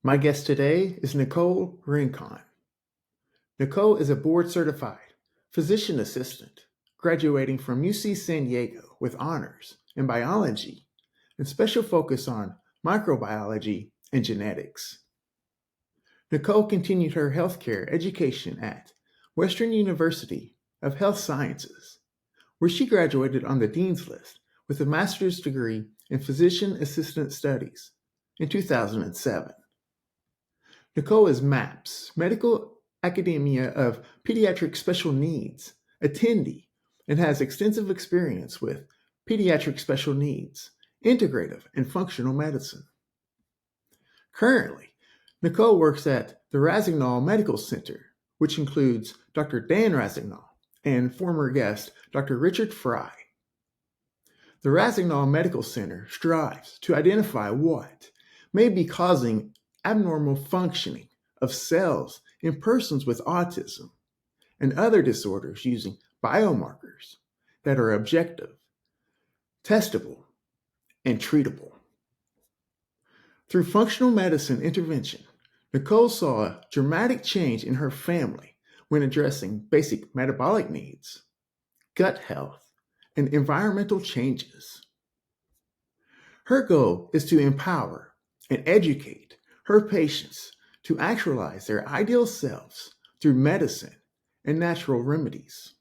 My guest today is Nicole Rincon. Nicole is a board-certified physician assistant, graduating from UC San Diego with honors in biology and special focus on microbiology and genetics. Nicole continued her healthcare education at Western University of Health Sciences, where she graduated on the Dean's List with a master's degree in physician assistant studies in 2007. Nicole is MAPS, Medical Academia of Pediatric Special Needs, attendee, and has extensive experience with pediatric special needs, integrative, and functional medicine. Currently, Nicole works at the Rossignol Medical Center, which includes Dr. Dan Rossignol and former guest Dr. Richard Fry. The Rossignol Medical Center strives to identify what may be causing abnormal functioning of cells in persons with autism and other disorders using biomarkers that are objective, testable, and treatable. Through functional medicine intervention, Nicole saw a dramatic change in her family when addressing basic metabolic needs, gut health, and environmental changes. Her goal is to empower and educate her patients to actualize their ideal selves through medicine and natural remedies.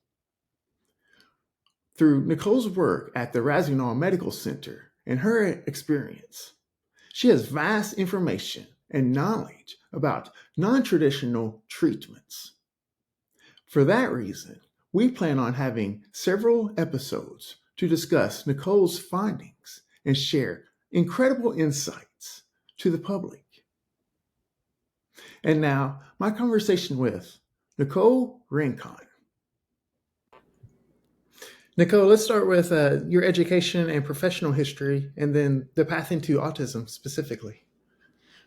Through Nicole's work at the Rossignol Medical Center and her experience, she has vast information and knowledge about non-traditional treatments. For that reason, we plan on having several episodes to discuss Nicole's findings and share incredible insights to the public. And now, my conversation with Nicole Rincon. Nicole, let's start with your education and professional history, and then the path into autism specifically.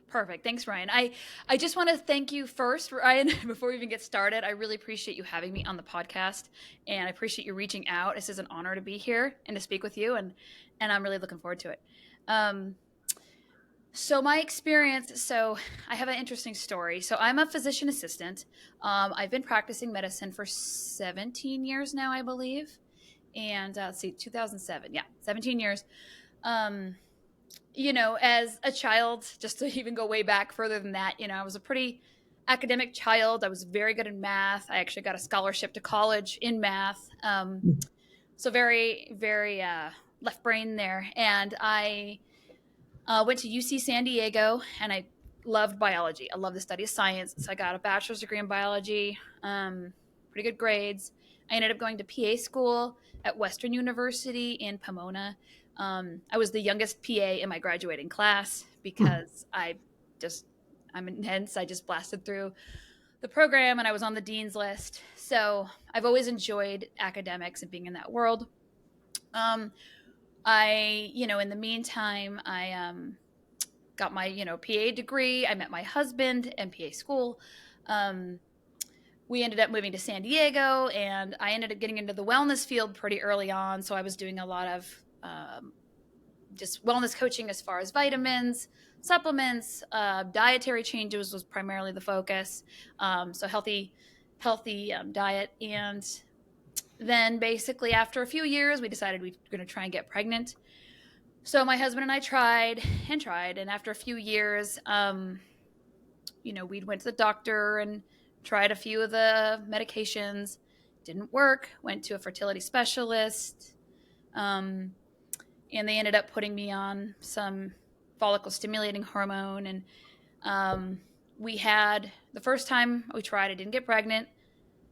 Perfect. Thanks, Ryan. I just want to thank you first, Ryan, before we even get started. I really appreciate you having me on the podcast, and I appreciate you reaching out. This is an honor to be here and to speak with you, and I'm really looking forward to it. So my experience, I have an interesting story. So I'm a physician assistant. I've been practicing medicine for 17 years now, I believe. And 2007. Yeah, 17 years. As a child, just to even go way back further than that, I was a pretty academic child. I was very good in math. I actually got a scholarship to college in math. So very, very left brain there. And I went to UC San Diego, and I loved biology. I love the study of science. So I got a bachelor's degree in biology, pretty good grades. I ended up going to PA school at Western University in Pomona. I was the youngest PA in my graduating class because I'm intense. I just blasted through the program, and I was on the dean's list. So I've always enjoyed academics and being in that world. In the meantime, I got my, PA degree. I met my husband in PA school. We ended up moving to San Diego, and I ended up getting into the wellness field pretty early on. So I was doing a lot of just wellness coaching as far as vitamins, supplements, dietary changes was primarily the focus. So healthy diet. And then basically after a few years, we decided we were going to try and get pregnant. So my husband and I tried. And after a few years, we went to the doctor and tried a few of the medications. Didn't work. Went to a fertility specialist. And they ended up putting me on some follicle stimulating hormone. And we had, the first time we tried, I didn't get pregnant.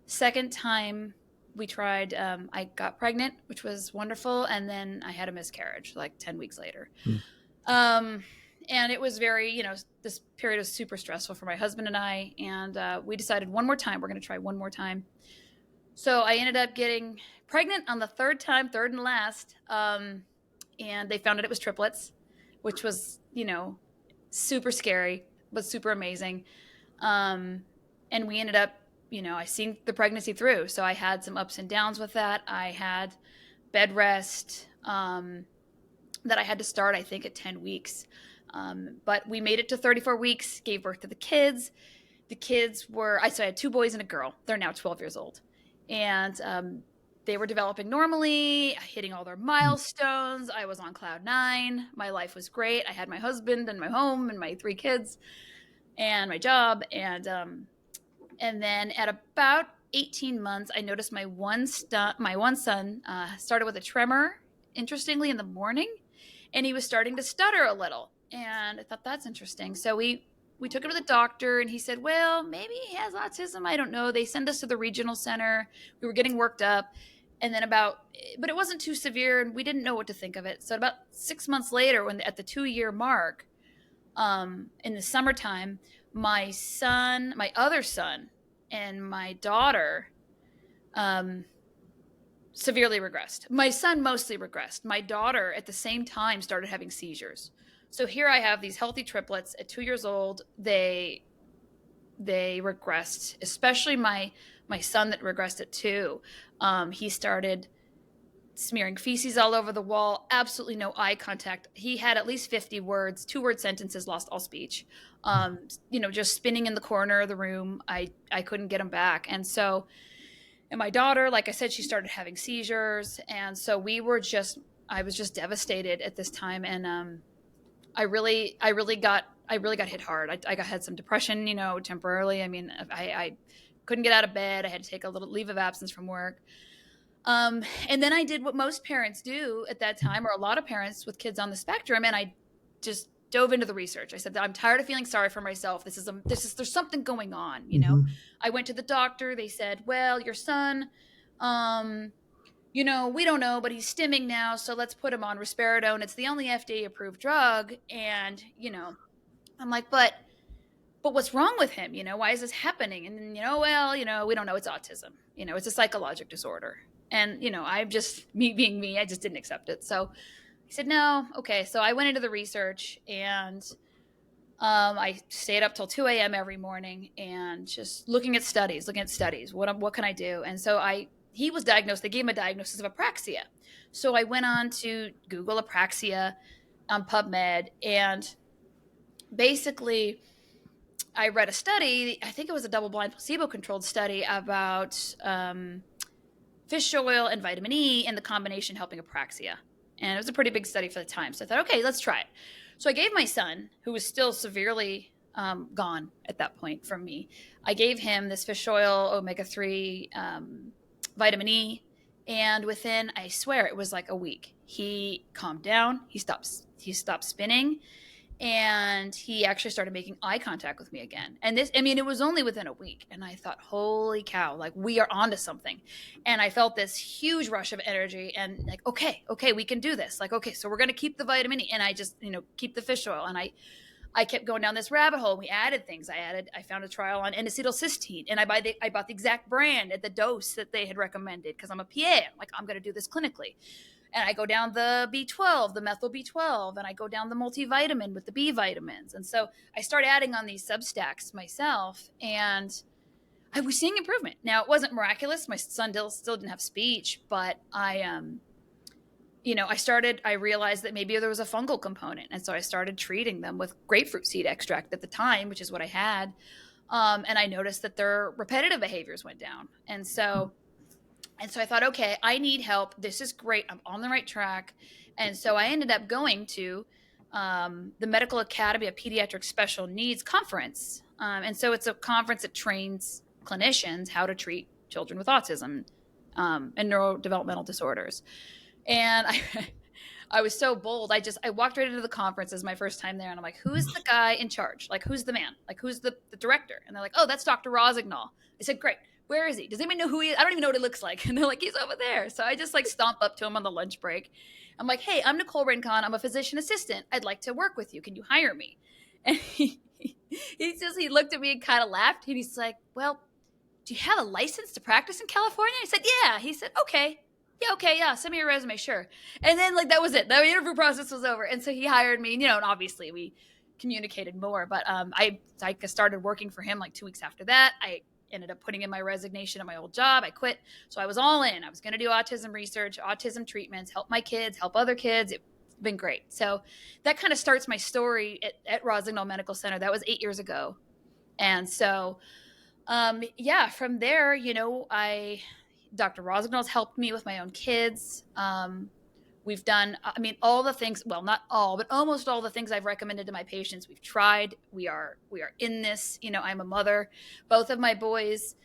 Second time we tried, I got pregnant, which was wonderful. And then I had a miscarriage like 10 weeks later. And it was very, this period was super stressful for my husband and I. And we decided one more time, we're going to try one more time. So I ended up getting pregnant on the third and last. And they found out it was triplets, which was, super scary, but super amazing. And we ended up, I seen the pregnancy through. So I had some ups and downs with that. I had bed rest that I had to start, I think, at 10 weeks. But we made it to 34 weeks, gave birth to the kids. The kids were, so I had 2 boys and a girl. They're now 12 years old. And they were developing normally, hitting all their milestones. I was on cloud 9. My life was great. I had my husband and my home and my 3 kids and my job. And then at about 18 months, I noticed my one son started with a tremor, interestingly, in the morning, and he was starting to stutter a little. And I thought, that's interesting. So we took him to the doctor, and he said, well, maybe he has autism. I don't know. They send us to the regional center. We were getting worked up. And then but it wasn't too severe, and we didn't know what to think of it. So about 6 months later, at the 2-year mark, in the summertime, my other son, and my daughter severely regressed. My son mostly regressed. My daughter at the same time started having seizures. So here I have these healthy triplets at 2 years old. They regressed, especially my son that regressed at 2. He started smearing feces all over the wall, absolutely no eye contact. He had at least 50 words, 2-word sentences, lost all speech. Just spinning in the corner of the room. I couldn't get him back. And my daughter, like I said, she started having seizures. And so I was just devastated at this time. And I really got hit hard. I had some depression, temporarily. I mean, I couldn't get out of bed. I had to take a little leave of absence from work. And then I did what most parents do at that time, or a lot of parents with kids on the spectrum. And I just dove into the research. I said that I'm tired of feeling sorry for myself. There's something going on, I went to the doctor. They said, well, your son, we don't know, but he's stimming now. So let's put him on risperidone. It's the only FDA approved drug. And, I'm like, but what's wrong with him? Why is this happening? And then, we don't know. It's autism. It's a psychological disorder. And, I'm just, me being me, I just didn't accept it. So he said, no. Okay. So I went into the research, and I stayed up till 2 a.m. every morning and just looking at studies. What can I do? And so he was diagnosed. They gave him a diagnosis of apraxia. So I went on to Google apraxia on PubMed, and basically I read a study. I think it was a double-blind placebo-controlled study about fish oil and vitamin E and the combination helping apraxia. And it was a pretty big study for the time. So I thought, okay, let's try it. So I gave my son, who was still severely gone at that point from me, I gave him this fish oil, omega-3, vitamin E. And within, I swear, it was like a week, he calmed down. He stopped spinning. And he actually started making eye contact with me again. And it was only within a week. And I thought, holy cow, like, we are onto something. And I felt this huge rush of energy and like, okay, we can do this. Like, okay, so we're going to keep the vitamin E, and I just, keep the fish oil. And I kept going down this rabbit hole. We added things. I found a trial on N-acetylcysteine, and I bought the exact brand at the dose that they had recommended, because I'm a PA. I'm like, I'm going to do this clinically. And I go down the B12, the methyl B12, and I go down the multivitamin with the B vitamins. And so I start adding on these substacks myself, and I was seeing improvement. Now, it wasn't miraculous. My son still didn't have speech, but I realized that maybe there was a fungal component. And so I started treating them with grapefruit seed extract at the time, which is what I had. And I noticed that their repetitive behaviors went down. And so I thought, okay, I need help. This is great. I'm on the right track. And so I ended up going to the Medical Academy of Pediatric Special Needs conference. And so it's a conference that trains clinicians how to treat children with autism and neurodevelopmental disorders. And I was so bold. I walked right into the conference as my first time there. And I'm like, who's the guy in charge? Like, who's the man? Like, who's the director? And they're like, oh, that's Dr. Rossignol. I said, great. Where is he? Does anybody know who he is? I don't even know what he looks like. And they're like, he's over there. So I just stomp up to him on the lunch break. I'm like, hey, I'm Nicole Rincon. I'm a physician assistant. I'd like to work with you. Can you hire me? And he looked at me and kind of laughed. And he's like, well, do you have a license to practice in California? I said, yeah. He said, okay. Yeah. Send me your resume. Sure. And then that was it. The interview process was over. And so he hired me, and, and obviously we communicated more, but I started working for him 2 weeks after that. I ended up putting in my resignation at my old job. I quit. So I was all in. I was going to do autism research, autism treatments, help my kids, help other kids. It been great. So that kind of starts my story at Rossignol Medical Center. That was 8 years ago. And so, from there, Dr. Rossignol's helped me with my own kids. We've done, all the things, well, not all, but almost all the things I've recommended to my patients. We've tried. We are in this. I'm a mother. Both of my boys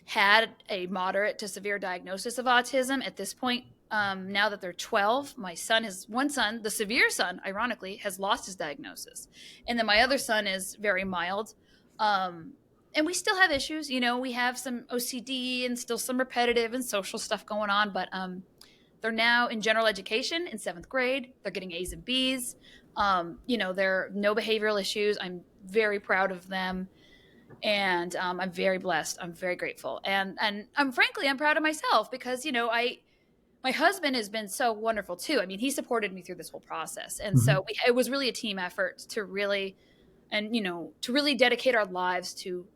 had a moderate to severe diagnosis of autism. At this point, now that they're 12, my son has one son, the severe son, ironically, has lost his diagnosis. And then my other son is very mild. And we still have issues. We have some OCD and still some repetitive and social stuff going on, but they're now in general education in 7th grade. They're getting A's and B's. There are no behavioral issues. I'm very proud of them. And I'm very blessed. I'm very grateful. And I'm proud of myself because, my husband has been so wonderful too. He supported me through this whole process. And so it was really a team effort to really dedicate our lives to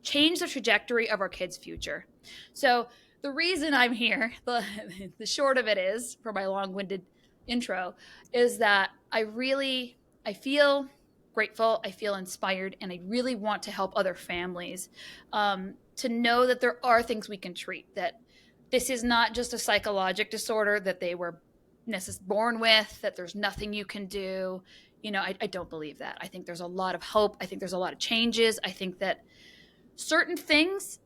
change the trajectory of our kids' future. So the reason I'm here, the short of it is, for my long-winded intro, is that I feel grateful, I feel inspired, and I really want to help other families to know that there are things we can treat, that this is not just a psychological disorder that they were born with, that there's nothing you can do. I don't believe that. I think there's a lot of hope. I think there's a lot of changes. I think that certain things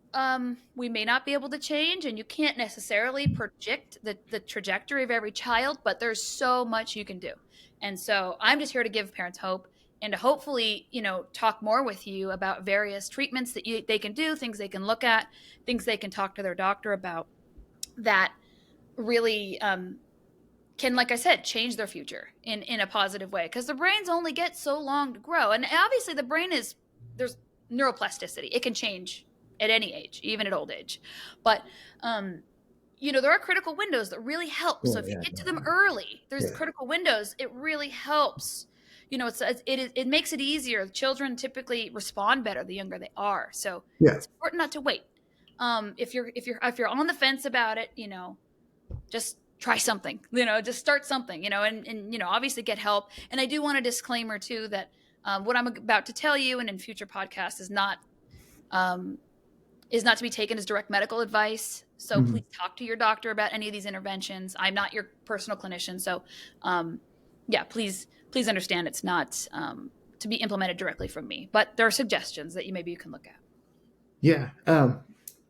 we may not be able to change, and you can't necessarily predict the trajectory of every child, but there's so much you can do. And so I'm just here to give parents hope and to hopefully, talk more with you about various treatments that they can do, things they can look at, things they can talk to their doctor about that really can, like I said, change their future in a positive way, because the brains only get so long to grow. And obviously the brain there's neuroplasticity. It can change at any age, even at old age. But, there are critical windows that really help. So if you get to them early, there's critical windows. It really helps. It makes it easier. Children typically respond better the younger they are. So it's important not to wait. If you're on the fence about it, just try something, just start something, and obviously get help. And I do want a disclaimer too, that what I'm about to tell you and in future podcasts is not to be taken as direct medical advice. So please talk to your doctor about any of these interventions. I'm not your personal clinician. So please understand it's not to be implemented directly from me, but there are suggestions that maybe you can look at. Yeah.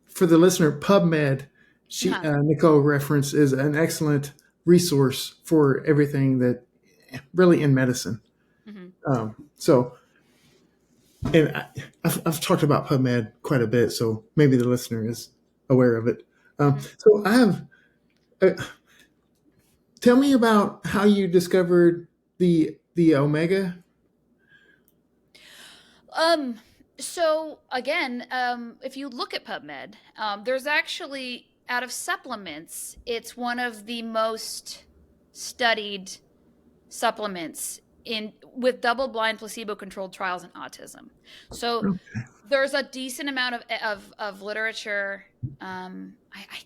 For the listener, PubMed, Nicole referenced, is an excellent resource for everything that really in medicine. And I've talked about PubMed quite a bit, so maybe the listener is aware of it. So I have, tell me about how you discovered the omega. So again, if you look at PubMed, there's actually, out of supplements, it's one of the most studied supplements with double-blind placebo-controlled trials in autism. So there's a decent amount of literature. I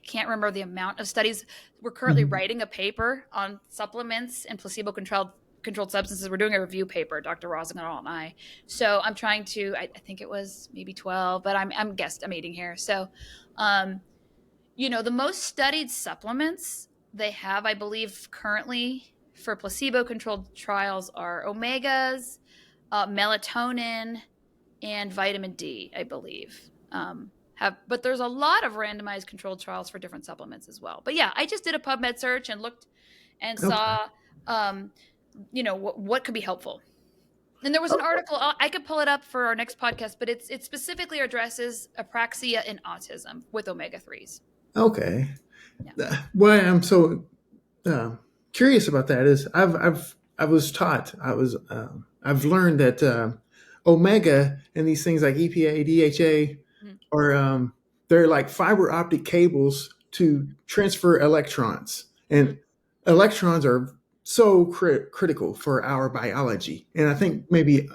can't remember the amount of studies. We're currently writing a paper on supplements and placebo-controlled substances. We're doing a review paper, Dr. Rossignol and I. So I'm trying to, I think it was maybe 12, but I'm guesstimating here. So, the most studied supplements they have, I believe, currently for placebo-controlled trials are omegas, melatonin, and vitamin D, I believe. But there's a lot of randomized controlled trials for different supplements as well. But yeah, I just did a PubMed search and looked and saw, what could be helpful. And there was an article, I could pull it up for our next podcast, but it specifically addresses apraxia in autism with omega-3s. Okay. Yeah. Why I'm so curious about that is I've learned that omega and these things like EPA, DHA are they're like fiber optic cables to transfer electrons, and electrons are so critical for our biology, and I think maybe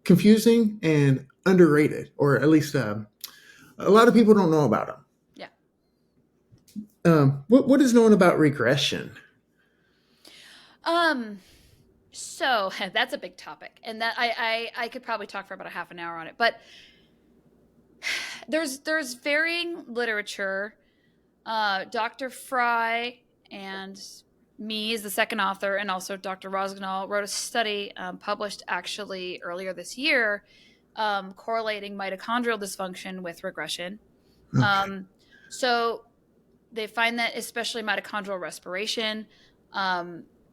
confusing and underrated, or at least a lot of people don't know about them. Yeah. What is known about regression? So that's a big topic, and that I could probably talk for about a half an hour on it. But there's varying literature. Dr. Fry and me as the second author, and also Dr. Rossignol wrote a study published actually earlier this year, correlating mitochondrial dysfunction with regression. Okay. So they find that especially mitochondrial respiration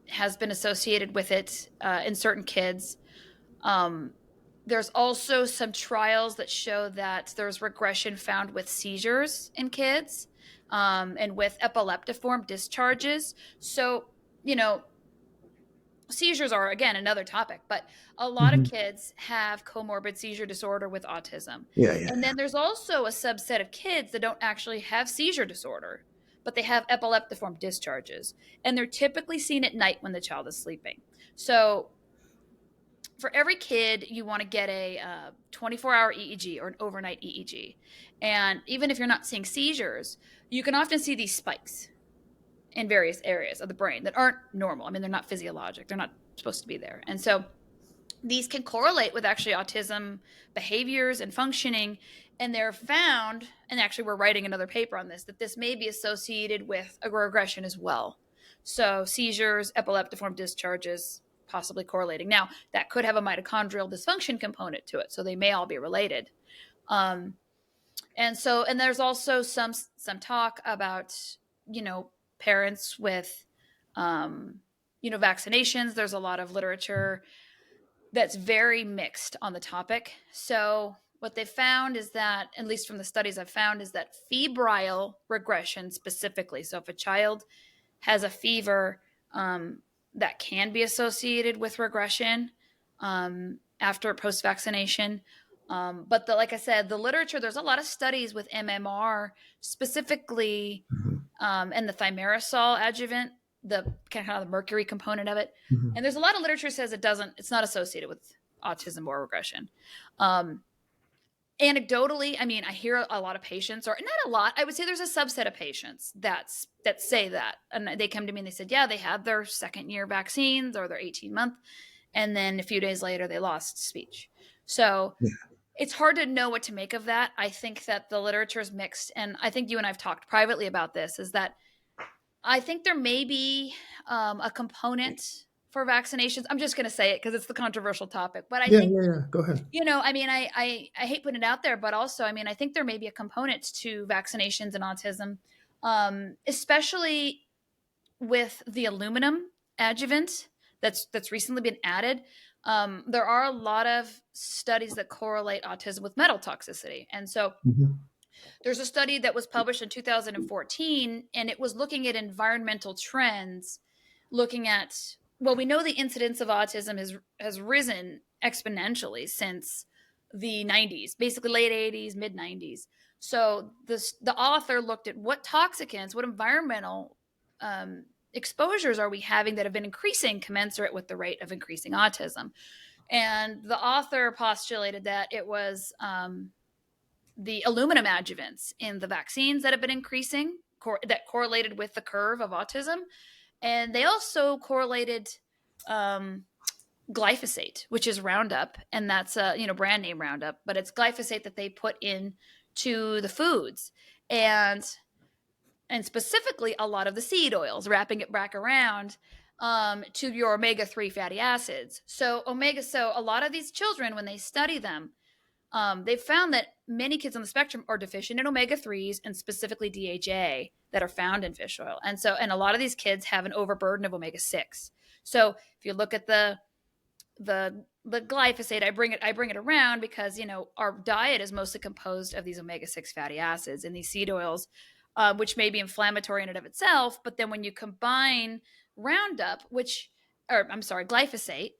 has been associated with it in certain kids. Um, there's also some trials that show that there's regression found with seizures in kids and with epileptiform discharges. So, you know, seizures are, again, another topic, but a lot of Hmm. kids have comorbid seizure disorder with autism. Yeah, yeah, And then there's also a subset of kids that don't actually have seizure disorder, but they have epileptiform discharges. And they're typically seen at night when the child is sleeping. So for every kid, you want to get a 24-hour EEG or an overnight EEG. And even if you're not seeing seizures, you can often see these spikes in various areas of the brain that aren't normal. I mean, they're not physiologic. They're not supposed to be there. And so these can correlate with actually autism behaviors and functioning. And they're found, and actually we're writing another paper on this, that this may be associated with a regression as well. So seizures, epileptiform discharges, possibly correlating. Now, that could have a mitochondrial dysfunction component to it. So they may all be related. Um, and there's also some talk about, you know, parents with, vaccinations. There's a lot of literature that's very mixed on the topic. So what they found is that, at least from the studies I've found, is that febrile regression specifically. So if a child has a fever, that can be associated with regression after post vaccination. But like I said, the literature, there's a lot of studies with MMR specifically, hmm and the thimerosal adjuvant, the kind of the mercury component of it. hmm And there's a lot of literature that says it's not associated with autism or regression. Um, Anecdotally, I mean, I hear a lot of patients, or not a lot, I would say there's a subset of patients that say that. And they come to me and they said, yeah, they had their second year vaccines or their 18-month. And then a few days later, they lost speech. So Yeah. it's hard to know what to make of that. I think that the literature is mixed. And I think you and I've talked privately about this, is that I think there may be a component for vaccinations. I'm just going to say it because it's the controversial topic. But I Yeah, think, yeah, yeah. Go ahead. I mean, I hate putting it out there, but also, I mean, I think there may be a component to vaccinations and autism, especially with the aluminum adjuvant that's recently been added. There are a lot of studies that correlate autism with metal toxicity. And so Hmm. there's a study that was published in 2014, and it was looking at environmental trends, looking at, well, we know the incidence of autism has risen exponentially since the 90s, basically late 80s, mid 90s. So the author looked at what toxicants, what environmental exposures are we having that have been increasing commensurate with the rate of increasing autism. And the author postulated that it was the aluminum adjuvants in the vaccines that have been increasing, that correlated with the curve of autism. And they also correlated um, glyphosate, which is Roundup, and that's a brand name Roundup, but it's glyphosate that they put in to the foods, and specifically a lot of the seed oils, wrapping it back around to your omega-3 fatty acids. So a lot of these children, when they study them, they've found that many kids on the spectrum are deficient in omega-3s, and specifically DHA, that are found in fish oil. And a lot of these kids have an overburden of omega-6. So if you look at the glyphosate, I bring it around because our diet is mostly composed of these omega-6 fatty acids and these seed oils, which may be inflammatory in and of itself. But then when you combine Roundup, glyphosate,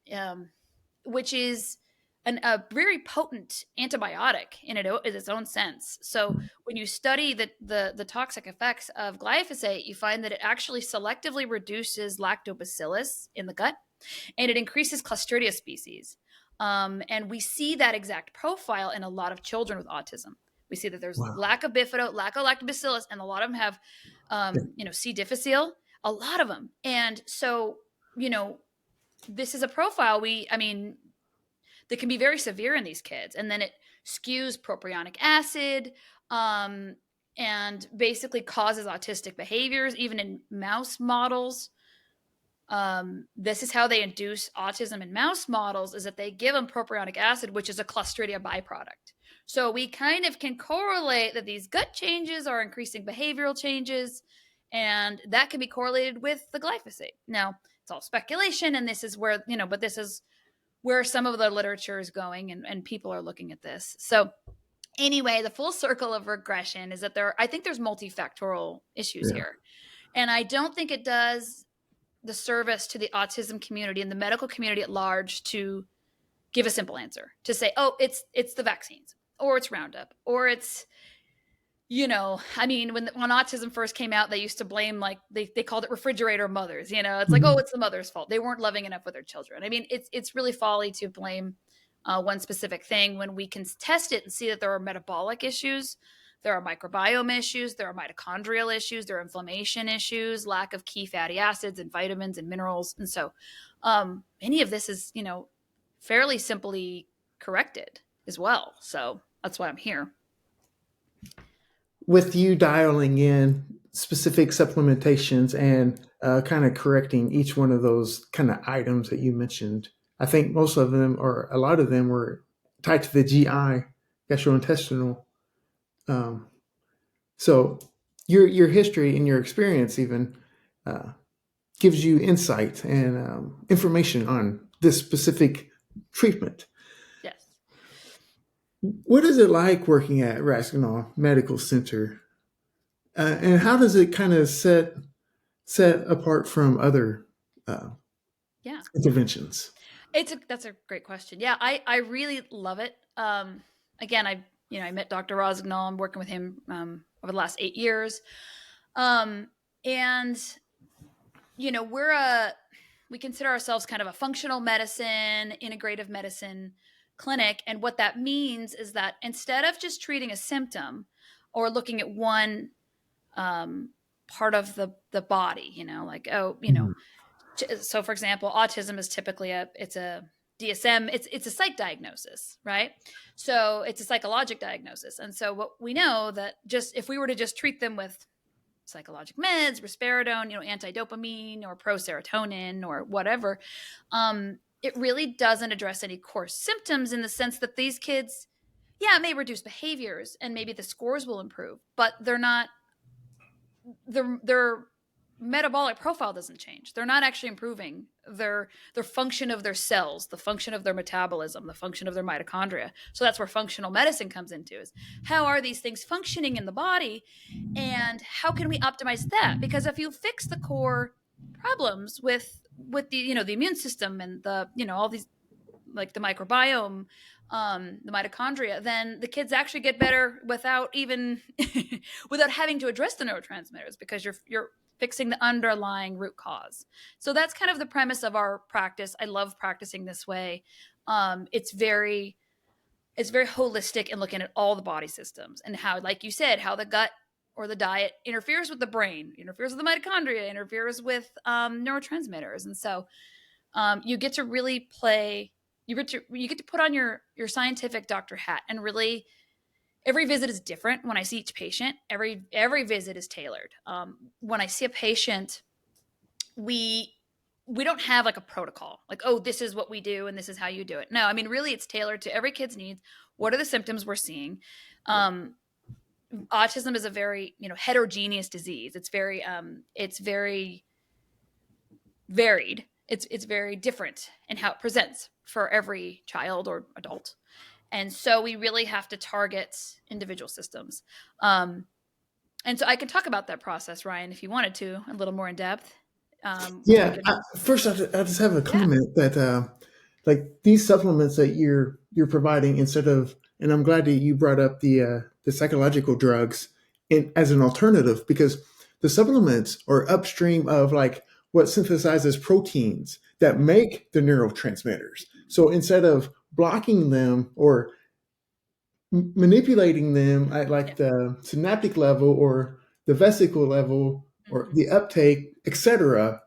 which is a very potent antibiotic in its own sense. So when you study the toxic effects of glyphosate, you find that it actually selectively reduces lactobacillus in the gut, and it increases Clostridia species. And we see that exact profile in a lot of children with autism. We see that there's Wow. lack of bifido, lack of lactobacillus, and a lot of them have, Yeah. C. difficile, a lot of them. And so this is a profile that can be very severe in these kids. And then it skews propionic acid, and basically causes autistic behaviors, even in mouse models. This is how they induce autism in mouse models, is that they give them propionic acid, which is a Clostridia byproduct. So we kind of can correlate that these gut changes are increasing behavioral changes, and that can be correlated with the glyphosate. Now, it's all speculation, and this is where, but this is where some of the literature is going, and people are looking at this. So anyway, the full circle of regression is that I think there's multifactorial issues here. And I don't think it does the service to the autism community and the medical community at large to give a simple answer, to say, oh, it's the vaccines, or it's Roundup, or it's, when autism first came out, they used to blame, like, they called it refrigerator mothers. It's like, oh, it's the mother's fault. They weren't loving enough with their children. I mean, it's really folly to blame one specific thing when we can test it and see that there are metabolic issues, there are microbiome issues, there are mitochondrial issues, there are inflammation issues, lack of key fatty acids and vitamins and minerals. And so any of this is, fairly simply corrected as well. So that's why I'm here. With you dialing in specific supplementations and kind of correcting each one of those kind of items that you mentioned, I think most of them, or a lot of them, were tied to the GI, gastrointestinal. So your history and your experience even gives you insight and information on this specific treatment. Yes. What is it like working at Rossignol Medical Center, and how does it kind of set apart from other interventions? That's a great question. Yeah, I really love it. Again, I met Dr. Rossignol. I'm working with him over the last 8 years, and we consider ourselves kind of a functional medicine, integrative medicine clinic. And what that means is that instead of just treating a symptom or looking at one part of the body, so for example, autism is typically it's a DSM, it's a psych diagnosis, right? So it's a psychologic diagnosis. And so what we know that if we were to just treat them with psychologic meds, risperidone, anti-dopamine or pro-serotonin or whatever, it really doesn't address any core symptoms, in the sense that these kids, it may reduce behaviors and maybe the scores will improve, but their metabolic profile doesn't change. They're not actually improving their function of their cells, the function of their metabolism, the function of their mitochondria. So that's where functional medicine comes into, is how are these things functioning in the body, and how can we optimize that? Because if you fix the core problems with the the immune system and the all these, like the microbiome, the mitochondria, then the kids actually get better without even without having to address the neurotransmitters, because you're fixing the underlying root cause. So that's kind of the premise of our practice. I love practicing this way. It's very holistic in looking at all the body systems, and how, like you said, how the gut or the diet interferes with the brain, interferes with the mitochondria, interferes with neurotransmitters. And so you get to really play, you get to put on your scientific doctor hat, and really, every visit is different. When I see each patient, every visit is tailored. When I see a patient, we don't have like a protocol, like, oh, this is what we do and this is how you do it. No, I mean, really, it's tailored to every kid's needs. What are the symptoms we're seeing? Autism is a very heterogeneous disease. It's very varied. It's very different in how it presents for every child or adult. And so we really have to target individual systems. And so I can talk about that process, Ryan, if you wanted to, a little more in depth. First, I just have a comment that like these supplements that you're providing, instead of, and I'm glad that you brought up the psychological drugs as an alternative, because the supplements are upstream of like what synthesizes proteins that make the neurotransmitters. So instead of blocking them or manipulating them at like the synaptic level or the vesicle level or the uptake, etc.,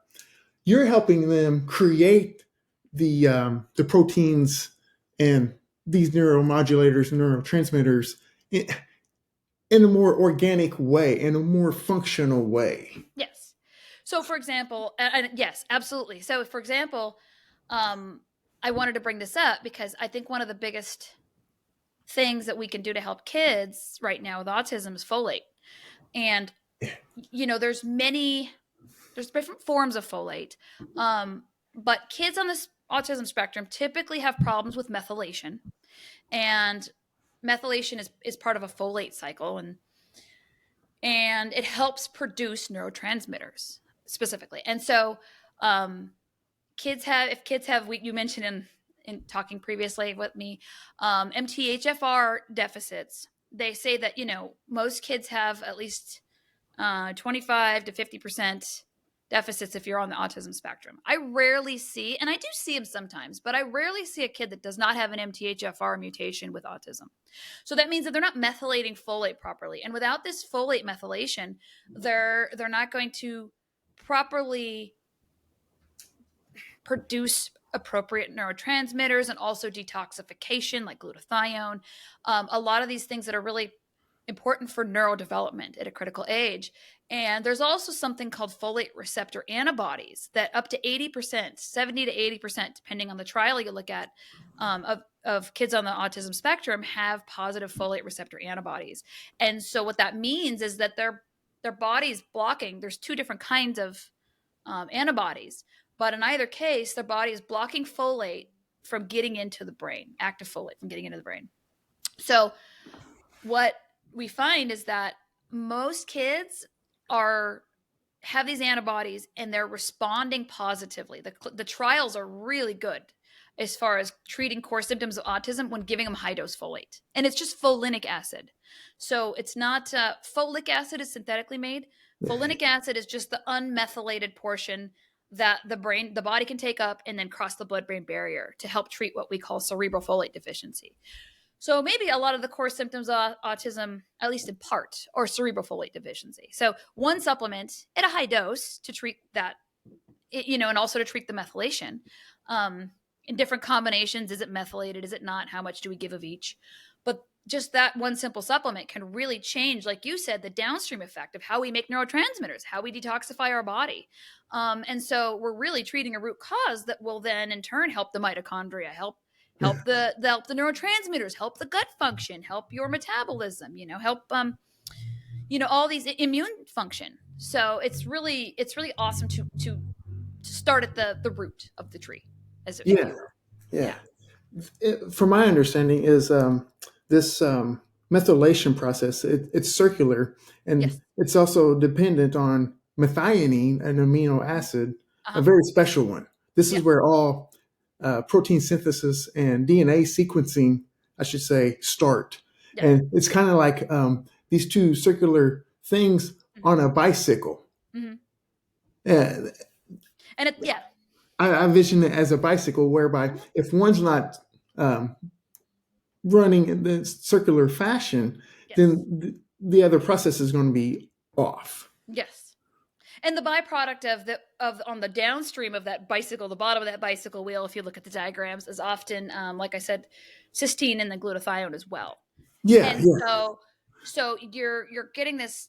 you're helping them create the proteins and these neuromodulators and neurotransmitters in a more organic way, in a more functional way. Yes. So, for example, and yes, absolutely. So, for example, I wanted to bring this up because I think one of the biggest things that we can do to help kids right now with autism is folate. And, there's different forms of folate. But kids on this autism spectrum typically have problems with methylation. And methylation is part of a folate cycle. And it helps produce neurotransmitters specifically. And so, if kids have, you mentioned in talking previously with me, MTHFR deficits, they say that, most kids have at least 25 to 50% deficits if you're on the autism spectrum. I rarely see, and I do see them sometimes, but I rarely see a kid that does not have an MTHFR mutation with autism. So that means that they're not methylating folate properly. And without this folate methylation, they're not going to properly produce appropriate neurotransmitters and also detoxification like glutathione. A lot of these things that are really important for neurodevelopment at a critical age. And there's also something called folate receptor antibodies that up to 80%, 70 to 80%, depending on the trial you look at, of kids on the autism spectrum have positive folate receptor antibodies. And so what that means is that their body's blocking. There's two different kinds of antibodies, but in either case, their body is blocking folate from getting into the brain, active folate from getting into the brain. So what we find is that most kids have these antibodies and they're responding positively. The trials are really good as far as treating core symptoms of autism when giving them high dose folate. And it's just folinic acid. So it's not folic acid is synthetically made. Folinic acid is just the unmethylated portion that the body can take up and then cross the blood-brain barrier to help treat what we call cerebral folate deficiency. So maybe a lot of the core symptoms of autism, at least in part, are cerebral folate deficiency. So one supplement at a high dose to treat that, and also to treat the methylation in different combinations. Is it methylated? Is it not? How much do we give of each? But just that one simple supplement can really change, like you said, the downstream effect of how we make neurotransmitters, how we detoxify our body. And so we're really treating a root cause that will then in turn help the mitochondria, help the neurotransmitters, help the gut function, help your metabolism, help all these immune function. So it's really awesome to start at the root of the tree, if you will. Yeah. From my understanding, is this methylation process. It's circular, and Yes. it's also dependent on methionine, an amino acid, a very special one. This is where all protein synthesis and DNA sequencing, I should say, start. Yeah. And it's kind of like these two circular things on a bicycle. Mm-hmm. And I envision it as a bicycle whereby if one's not running in the circular fashion, then the other process is going to be off. Yes. And the byproduct of on the downstream of that bicycle, the bottom of that bicycle wheel, if you look at the diagrams, is often, like I said, cysteine and the glutathione as well. So you're getting this,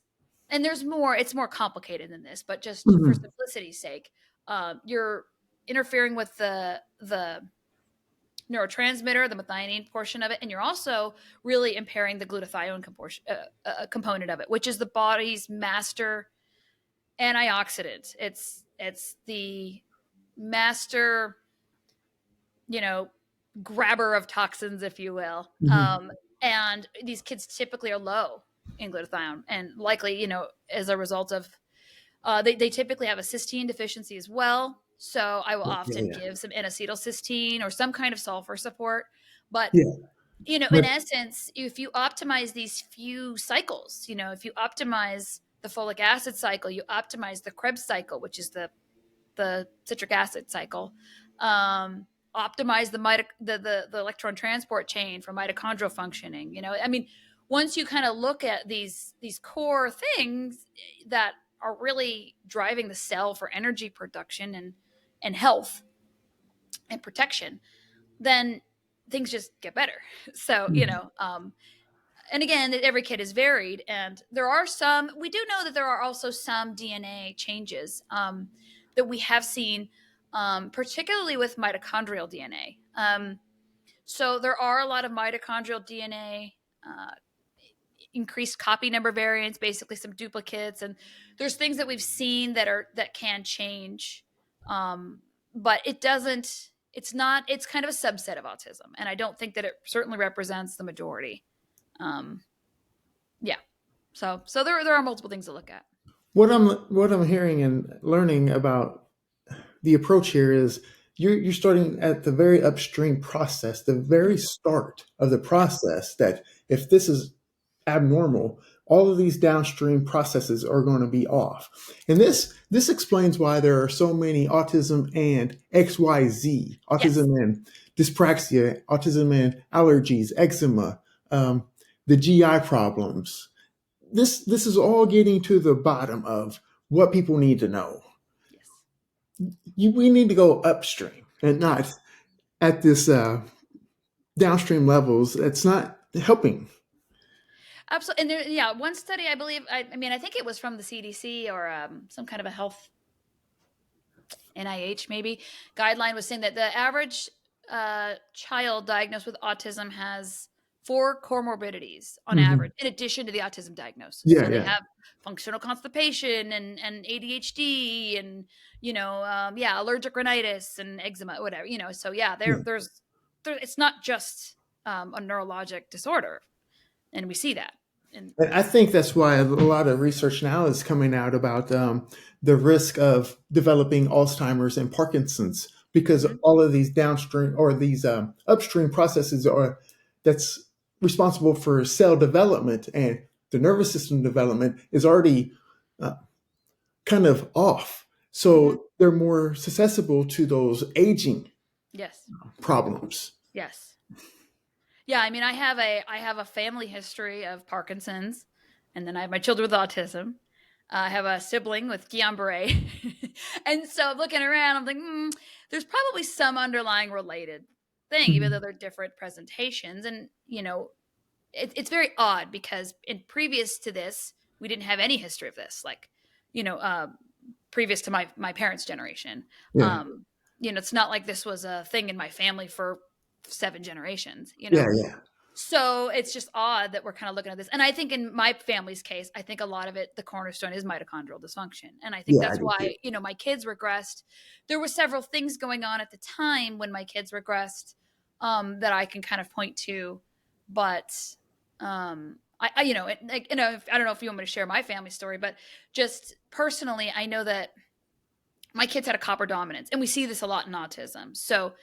and there's more. It's more complicated than this, but just for simplicity's sake, you're interfering with the neurotransmitter, the methionine portion of it, and you're also really impairing the glutathione component of it, which is the body's master antioxidant. It's the master, grabber of toxins, if you will. And these kids typically are low in glutathione, and likely, as a result of, they typically have a cysteine deficiency as well. So I will often give some N-acetylcysteine or some kind of sulfur support. But, in essence, if you optimize these few cycles, if you optimize the folic acid cycle, you optimize the Krebs cycle, which is the citric acid cycle, optimize the electron transport chain for mitochondrial functioning. Once you kind of look at these core things that are really driving the cell for energy production and and health and protection, then things just get better. So, and again, every kid is varied, and we do know that there are also some DNA changes that we have seen, particularly with mitochondrial DNA. So there are a lot of mitochondrial DNA, increased copy number variants, basically some duplicates, and there's things that we've seen that can change, but it doesn't. It's not. It's kind of a subset of autism, and I don't think that it certainly represents the majority. Um, yeah. So there are multiple things to look at. What I'm hearing and learning about the approach here is you're starting at the very upstream process, the very start of the process, that if this is abnormal, all of these downstream processes are going to be off. And this explains why there are so many autism and XYZ, Yes. autism and dyspraxia, autism and allergies, eczema, the GI problems. This is all getting to the bottom of what people need to know. Yes. We need to go upstream and not at this downstream levels. It's not helping. Absolutely. And there, yeah, one study, I believe, I mean, I think it was from the CDC or some kind of a health NIH maybe guideline, was saying that the average child diagnosed with autism has 4 comorbidities on Mhm. average, in addition to the autism diagnosis. Yeah, So they yeah, have functional constipation and ADHD and allergic rhinitis and eczema, whatever. So yeah, yeah. it's not just a neurologic disorder, and we see that. And And I think that's why a lot of research now is coming out about the risk of developing Alzheimer's and Parkinson's, because mhm. all of these downstream or these upstream processes are that's responsible for cell development, and the nervous system development is already uh, kind of off. Mhm. So they're more susceptible to those aging Yes. problems. Yes. Yeah, I mean, I have a family history of Parkinson's, and then I have my children with autism. I have a sibling with Guillain-Barré, and so I'm looking around. I'm like, there's probably some underlying related thing, even though Mhm. they're different presentations. And it's very odd because in previous to this, we didn't have any history of this. Like, you know, uh, previous to my parents' generation, Yeah, um, it's not like this was a thing in my family for 7 generations. yeah, yeah, So it's just odd that we're kind of looking at this. And I think in my family's case, I think a lot of it, the cornerstone is mitochondrial dysfunction. And I think yeah. I that's do too. why, my kids regressed. There were several things going on at the time when my kids regressed, that I can kind of point to. But, I don't know if you want me to share my family story, but just personally, I know that my kids had a copper dominance, and we see this a lot in autism. So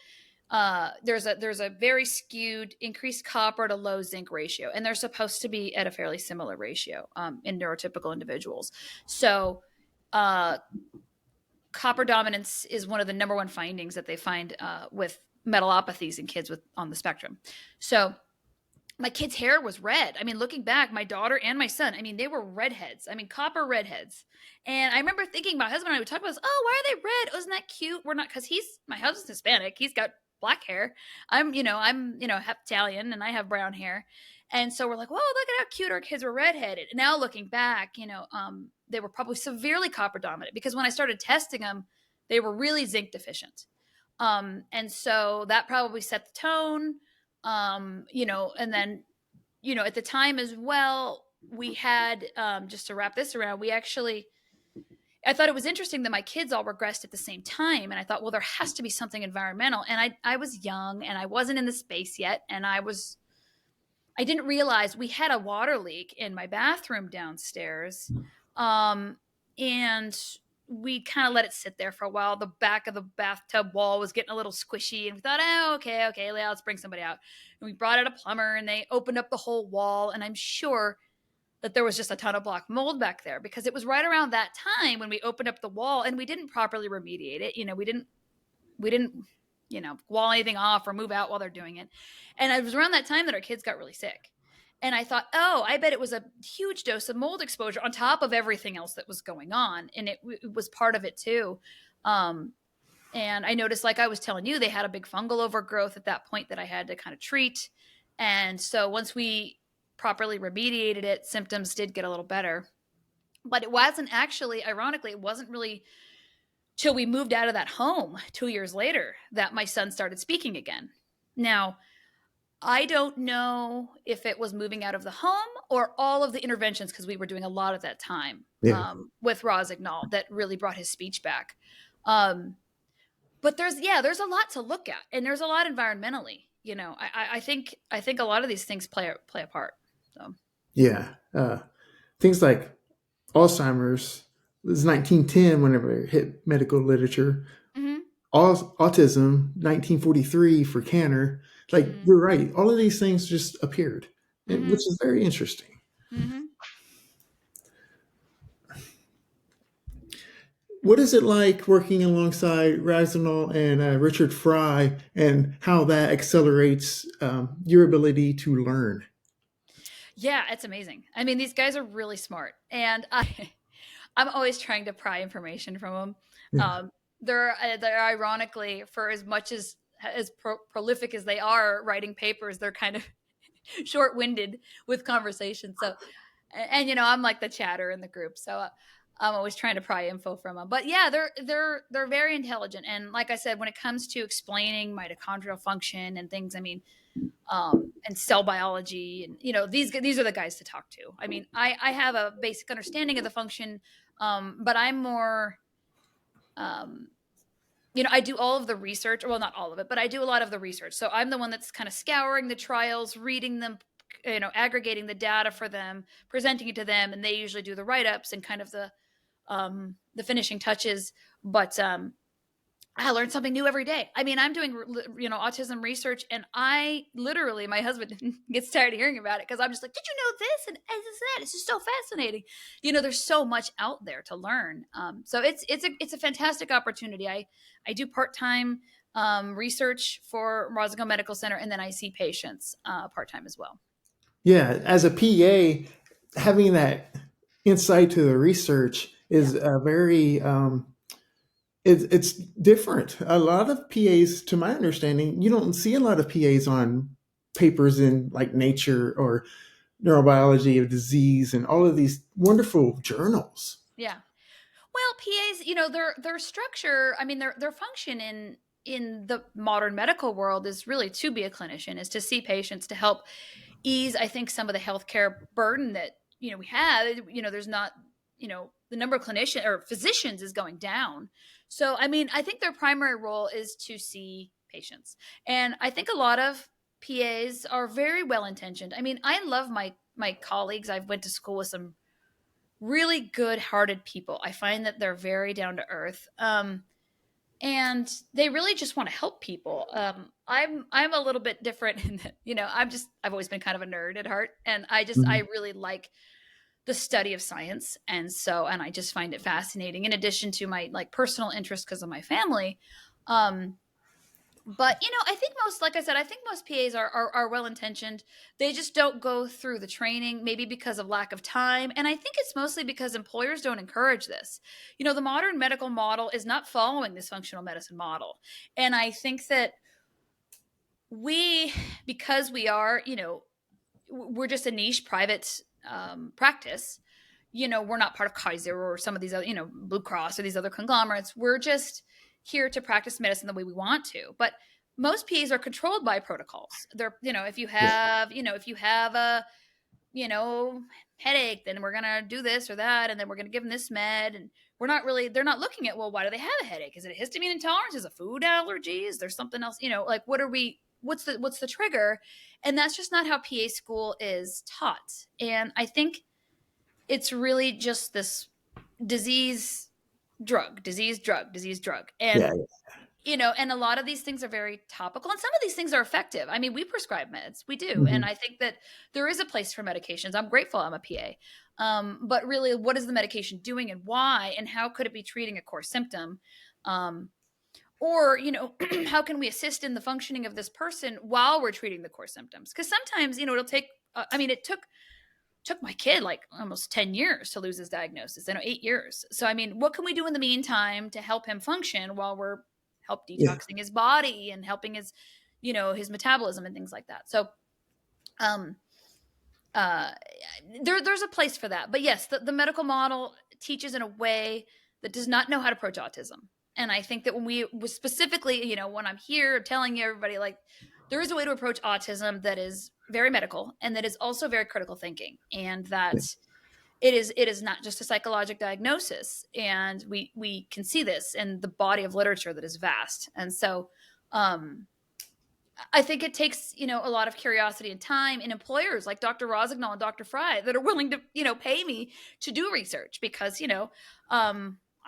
there's a very skewed increased copper to low zinc ratio, and they're supposed to be at a fairly similar ratio in neurotypical individuals. So uh, copper dominance is one of the number one findings that they find with metalopathies in kids with on the spectrum. So my kid's hair was red. I mean, looking back, my daughter and my son, I mean, they were redheads. I mean, copper redheads. And I remember thinking, my husband and I would talk about this. Oh, why are they red? Oh, isn't that cute? We're not, because my husband's Hispanic. He's got black hair. I'm half Italian and I have brown hair. And so we're like, whoa, look at how cute our kids were redheaded. And now looking back, they were probably severely copper dominant, because when I started testing them, they were really zinc deficient. And so that probably set the tone. And then, at the time as well, we had, just to wrap this around, I thought it was interesting that my kids all regressed at the same time. And I thought, well, there has to be something environmental. And I was young and I wasn't in the space yet. And I didn't realize we had a water leak in my bathroom downstairs. And we kind of let it sit there for a while. The back of the bathtub wall was getting a little squishy, and we thought, oh, okay, let's bring somebody out. And we brought out a plumber, and they opened up the whole wall. And I'm sure that there was just a ton of black mold back there, because it was right around that time when we opened up the wall and we didn't properly remediate it. We didn't wall anything off or move out while they're doing it. And it was around that time that our kids got really sick. And I thought, oh, I bet it was a huge dose of mold exposure on top of everything else that was going on. And it was part of it too. Um, And I noticed, like I was telling you, they had a big fungal overgrowth at that point that I had to kind of treat. And so once we properly remediated it, symptoms did get a little better. But it wasn't actually, ironically, it wasn't really till we moved out of that home 2 years later that my son started speaking again. Now, I don't know if it was moving out of the home or all of the interventions, because we were doing a lot at that time Yeah. with Rossignol that really brought his speech back. But there's a lot to look at, and there's a lot environmentally. I think a lot of these things play a part. So Yeah. Things like Alzheimer's was 1910 whenever it hit medical literature. mm-hmm. Autism, 1943 for Canner. Like, Mm-hmm. you're right. All of these things just appeared, Mm-hmm. which is very interesting. Mm-hmm. What is it like working alongside Rossignol and Richard Fry, and how that accelerates your ability to learn? Yeah, it's amazing. I mean, these guys are really smart, and I'm always trying to pry information from them. Yeah. They're ironically, for as much as prolific as they are writing papers, they're kind of short-winded with conversation. So, and I'm like the chatter in the group, so I'm always trying to pry info from them. But yeah, they're very intelligent, and like I said, when it comes to explaining mitochondrial function and things, I mean, and cell biology, and these are the guys to talk to. I mean, I have a basic understanding of the function, but I'm more, I do all of the research. Well, not all of it, but I do a lot of the research. So I'm the one that's kind of scouring the trials, reading them, aggregating the data for them, presenting it to them, and they usually do the write-ups and kind of the finishing touches. But I learn something new every day. I mean, I'm doing, autism research, and I literally, my husband gets tired of hearing about it, because I'm just like, did you know this? And this, that. It's just so fascinating. There's so much out there to learn. So it's a fantastic opportunity. I do part-time research for Rossignol Medical Center, and then I see patients part-time as well. Yeah, as a PA, having that insight to the research is a very it's different. A lot of PAs, to my understanding, you don't see a lot of PAs on papers in like Nature or Neurobiology of Disease and all of these wonderful journals. Yeah. Well, PAs, their structure, I mean, their function in the modern medical world is really to be a clinician, is to see patients, to help ease, I think, some of the healthcare burden that, we have. There's not, the number of clinicians or physicians is going down. So, I mean, I think their primary role is to see patients. And I think a lot of PAs are very well-intentioned. I mean, I love my colleagues. I've went to school with some really good-hearted people. I find that they're very down to earth. And they really just want to help people. I'm a little bit different in that, I've always been kind of a nerd at heart, and I Mhm. really like the study of science. And I just find it fascinating, in addition to my like personal interest because of my family. But I think like I said, I think most PAs are well intentioned. They just don't go through the training, maybe because of lack of time. And I think it's mostly because employers don't encourage this. The modern medical model is not following this functional medicine model. And I think that because we are, we're just a niche private practice. We're not part of Kaiser or some of these other, Blue Cross or these other conglomerates. We're just here to practice medicine the way we want to. But most PAs are controlled by protocols. They're, if you have, a, headache, then we're going to do this or that. And then we're going to give them this med. And they're not looking at, well, why do they have a headache? Is it a histamine intolerance? Is it food allergy? Is there something else? Like, what's the trigger? And that's just not how PA school is taught. And I think it's really just this disease, drug. Yeah. And a lot of these things are very topical, and some of these things are effective. I mean, we prescribe meds, we do. And Mhm. I think that there is a place for medications. I'm grateful I'm a PA. But really, what is the medication doing, and why, and how could it be treating a core symptom? Or, how can we assist in the functioning of this person while we're treating the core symptoms? Because sometimes, it'll take, it took my kid like almost 10 years to lose his diagnosis, 8 years. So, I mean, what can we do in the meantime to help him function while we're help Yeah. detoxing his body and helping his, his metabolism and things like that. So, um, uh, there's a place for that. But yes, the medical model teaches in a way that does not know how to approach autism. And I think that when we was specifically, when I'm here telling you everybody, like, there is a way to approach autism that is very medical and that is also very critical thinking, and that Yeah. it is not just a psychological diagnosis. And we can see this in the body of literature that is vast. And so, um, I think it takes, a lot of curiosity and time in employers like Dr. Rossignol and Dr. Fry that are willing to, pay me to do research because,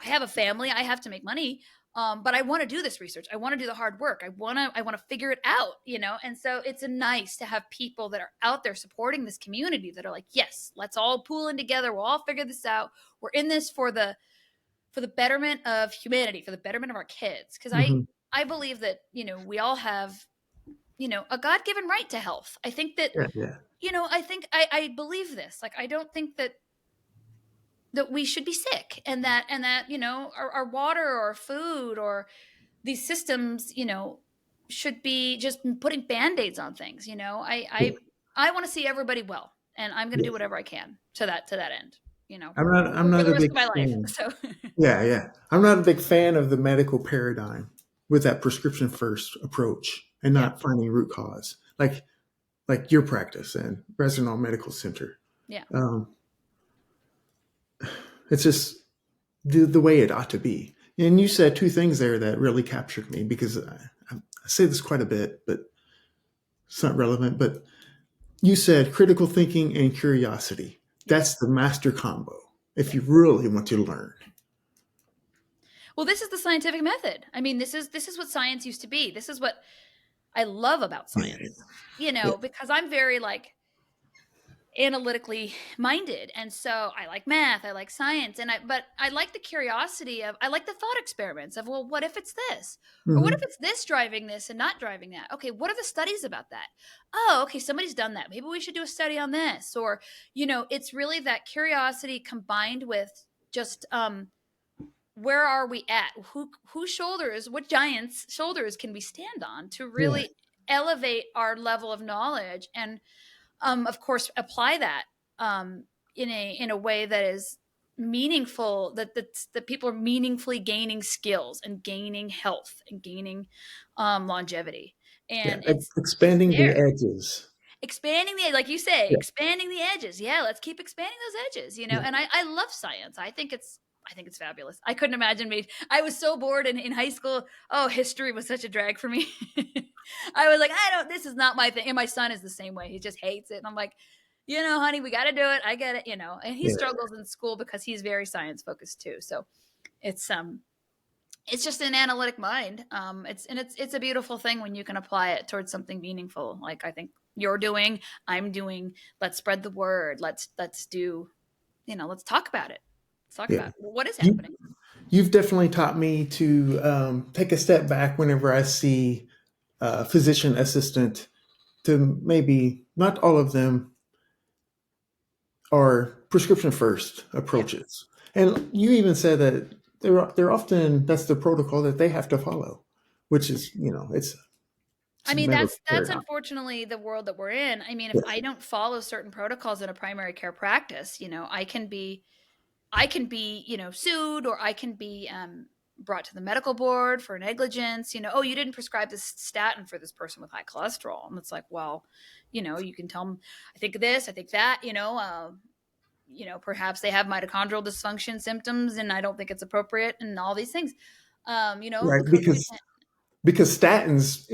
I have a family, I have to make money. But I want to do this research. I want to do the hard work. I want to figure it out, And so it's nice to have people that are out there supporting this community that are like, yes, let's all pool in together. We'll all figure this out. We're in this for the betterment of humanity, for the betterment of our kids. Cause Hmm. I believe that, we all have, a God-given right to health. I think that, Yeah. Yeah. I believe this. Like, I don't think that we should be sick, and that, our water or our food or these systems, should be just putting band-aids on things. Yeah. I want to see everybody well, and I'm going to Yeah. do whatever I can to that end, I'm for not the a rest big of my life. fan. So Yeah, yeah. I'm not a big fan of the medical paradigm with that prescription first approach and yeah, not finding root cause, like your practice and Rossignol Medical Center. yeah. Um, it's just the way it ought to be. And you said two things there that really captured me because I say this quite a bit, but it's not relevant. But you said critical thinking and curiosity. Yeah. That's the master combo if Yeah. you really want to learn. Well, this is the scientific method. I mean, this is what science used to be. This is what I love about Yeah, science, yeah, because I'm very, like, analytically minded. And so I like math, I like science, but I like the curiosity I like the thought experiments of, well, what if it's this? Or what if hmm, it's this driving this and not driving that? Okay, what are the studies about that? Oh, okay, somebody's done that. Maybe we should do a study on this. Or, it's really that curiosity combined with just where are we at? Whose shoulders, what giants' shoulders can we stand on to yeah, really elevate our level of knowledge, and of course apply that in a way that is meaningful, that people are meaningfully gaining skills and gaining health and gaining longevity. yeah. And it's Expanding the there. edges. Expanding the, like you say, Yeah, expanding the edges. Yeah, let's keep expanding those edges, yeah, and I love science. I think it's fabulous. I couldn't imagine me. I was so bored in high school. Oh, history was such a drag for me. I was like, this is not my thing. And my son is the same way. He just hates it. And I'm like, honey, we got to do it. I get it, and he yeah, struggles in school because he's very science focused too. So it's, it's just an analytic mind. It's a beautiful thing when you can apply it towards something meaningful. Like I think you're doing, I'm doing. Let's spread the word. Let's do, let's talk about it. Let's talk yeah. about what is You, happening. you've definitely taught me to take a step back whenever I see a physician assistant, to maybe not all of them are prescription first Yeah. approaches. And you even said that they're often, that's the protocol that they have to follow, which is, it's I a mean, medical that's paradigm. unfortunately the world that we're in. I mean, if Yeah, I don't follow certain protocols in a primary care practice, I can be, sued, or I can be brought to the medical board for negligence. Oh, you didn't prescribe this statin for this person with high cholesterol. And it's like, well, you can tell them, I think this, I think that, perhaps they have mitochondrial dysfunction symptoms and I don't think it's appropriate, and all these things, right. co-treatment. Because statins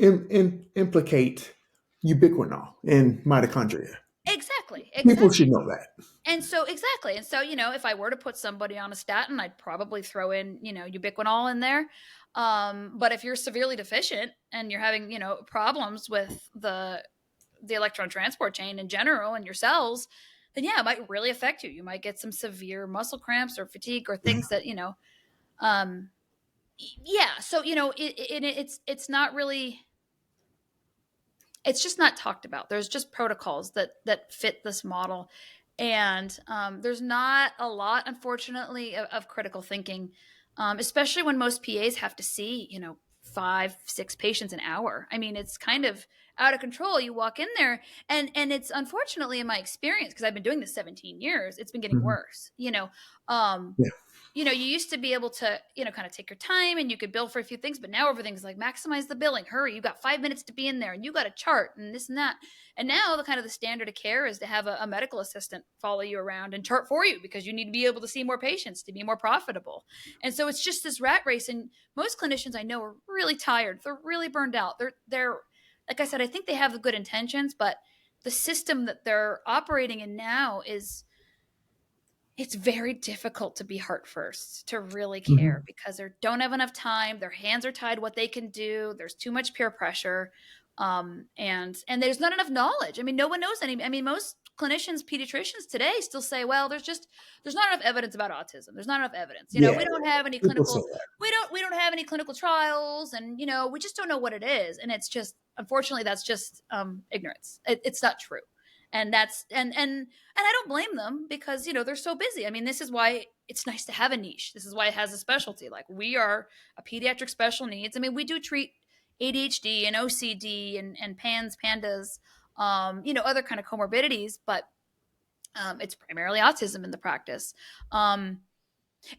implicate ubiquinol in mitochondria. Exactly. People should Exactly. know that. And so, exactly. And so, if I were to put somebody on a statin, I'd probably throw in, ubiquinol in there. But if you're severely deficient and you're having, problems with the electron transport chain in general and your cells, then yeah, it might really affect you. You might get some severe muscle cramps or fatigue or things that, um, yeah. So, it's not really, it's just not talked about. There's just protocols that fit this model, and there's not a lot, unfortunately, of critical thinking, especially when most PAs have to see 5, 6 patients an hour. I mean, it's kind of out of control. You walk in there and it's unfortunately in my experience, because I've been doing this 17 years, it's been getting Mhm. worse. Um, Yeah. you used to be able to, kind of take your time and you could bill for a few things, but now everything's like maximize the billing. Hurry, you got 5 minutes to be in there and you got a chart and this and that. And now the kind of the standard of care is to have a medical assistant follow you around and chart for you because you need to be able to see more patients to be more profitable. And so it's just this rat race. And most clinicians I know are really tired. They're really burned out. They're like I said, I think they have the good intentions, but the system that they're operating in now it's very difficult to be heart first, to really care, Mhm. because they don't have enough time. Their hands are tied what they can do. There's too much peer pressure. And there's not enough knowledge. I mean, no one knows any. I mean, most clinicians, pediatricians today still say, well, there's not enough evidence about autism. There's not enough evidence. Yeah, We don't have any people say clinical, that. we don't have any clinical trials, and we just don't know what it is. And it's just, unfortunately, that's just ignorance. It's not true. And that's and I don't blame them, because they're so busy. I mean, this is why it's nice to have a niche. This is why it has a specialty. Like, we are a pediatric special needs. I mean, we do treat ADHD and OCD and pandas, other kind of comorbidities, but it's primarily autism in the practice.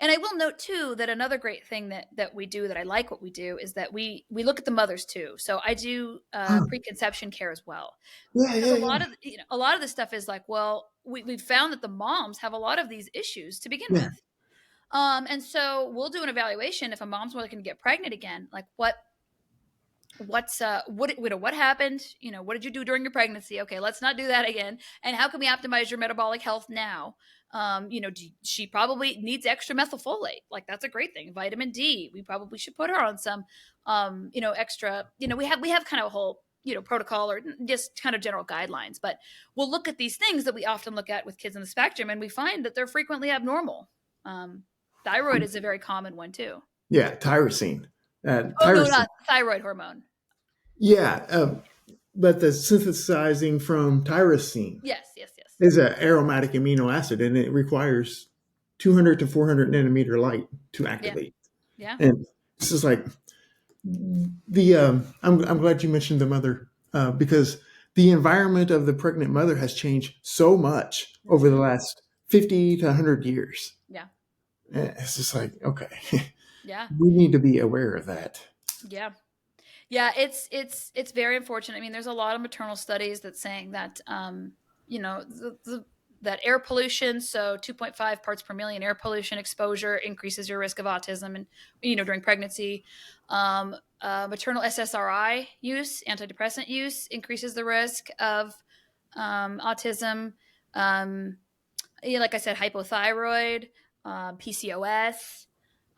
And I will note too that another great thing that we do, that I like what we do, is that we look at the mothers too. So I do Huh. preconception care as well, Yeah, because yeah, yeah. a lot of this stuff is like, well, we've found that the moms have a lot of these issues to begin Yeah. with. And so we'll do an evaluation if a mom's looking to get pregnant again, like what happened, what did you do during your pregnancy? Okay, let's not do that again. And how can we optimize your metabolic health now? She probably needs extra methylfolate. Like, that's a great thing. Vitamin D, we probably should put her on some extra. We have kind of a whole protocol, or just kind of general guidelines, but we'll look at these things that we often look at with kids in the spectrum, and we find that they're frequently abnormal. Thyroid is a very common one too. Yeah, tyrosine. Oh no, Tyrosine. not thyroid hormone. Yeah, but the synthesizing from tyrosine Yes, yes, yes. is an aromatic amino acid, and it requires 200 to 400 nanometer light to Yeah, activate. yeah, And this is like I'm glad you mentioned the mother, because the environment of the pregnant mother has changed so much over the hmm last 50 to 100 years. yeah, It's just like, okay, yeah, we need to be aware of that. yeah. Yeah, it's very unfortunate. I mean, there's a lot of maternal studies that's saying that that air pollution, so 2.5 parts per million air pollution exposure increases your risk of autism, and during pregnancy. Maternal SSRI use, antidepressant use, increases the risk of autism. Um, like I said, hypothyroid, PCOS,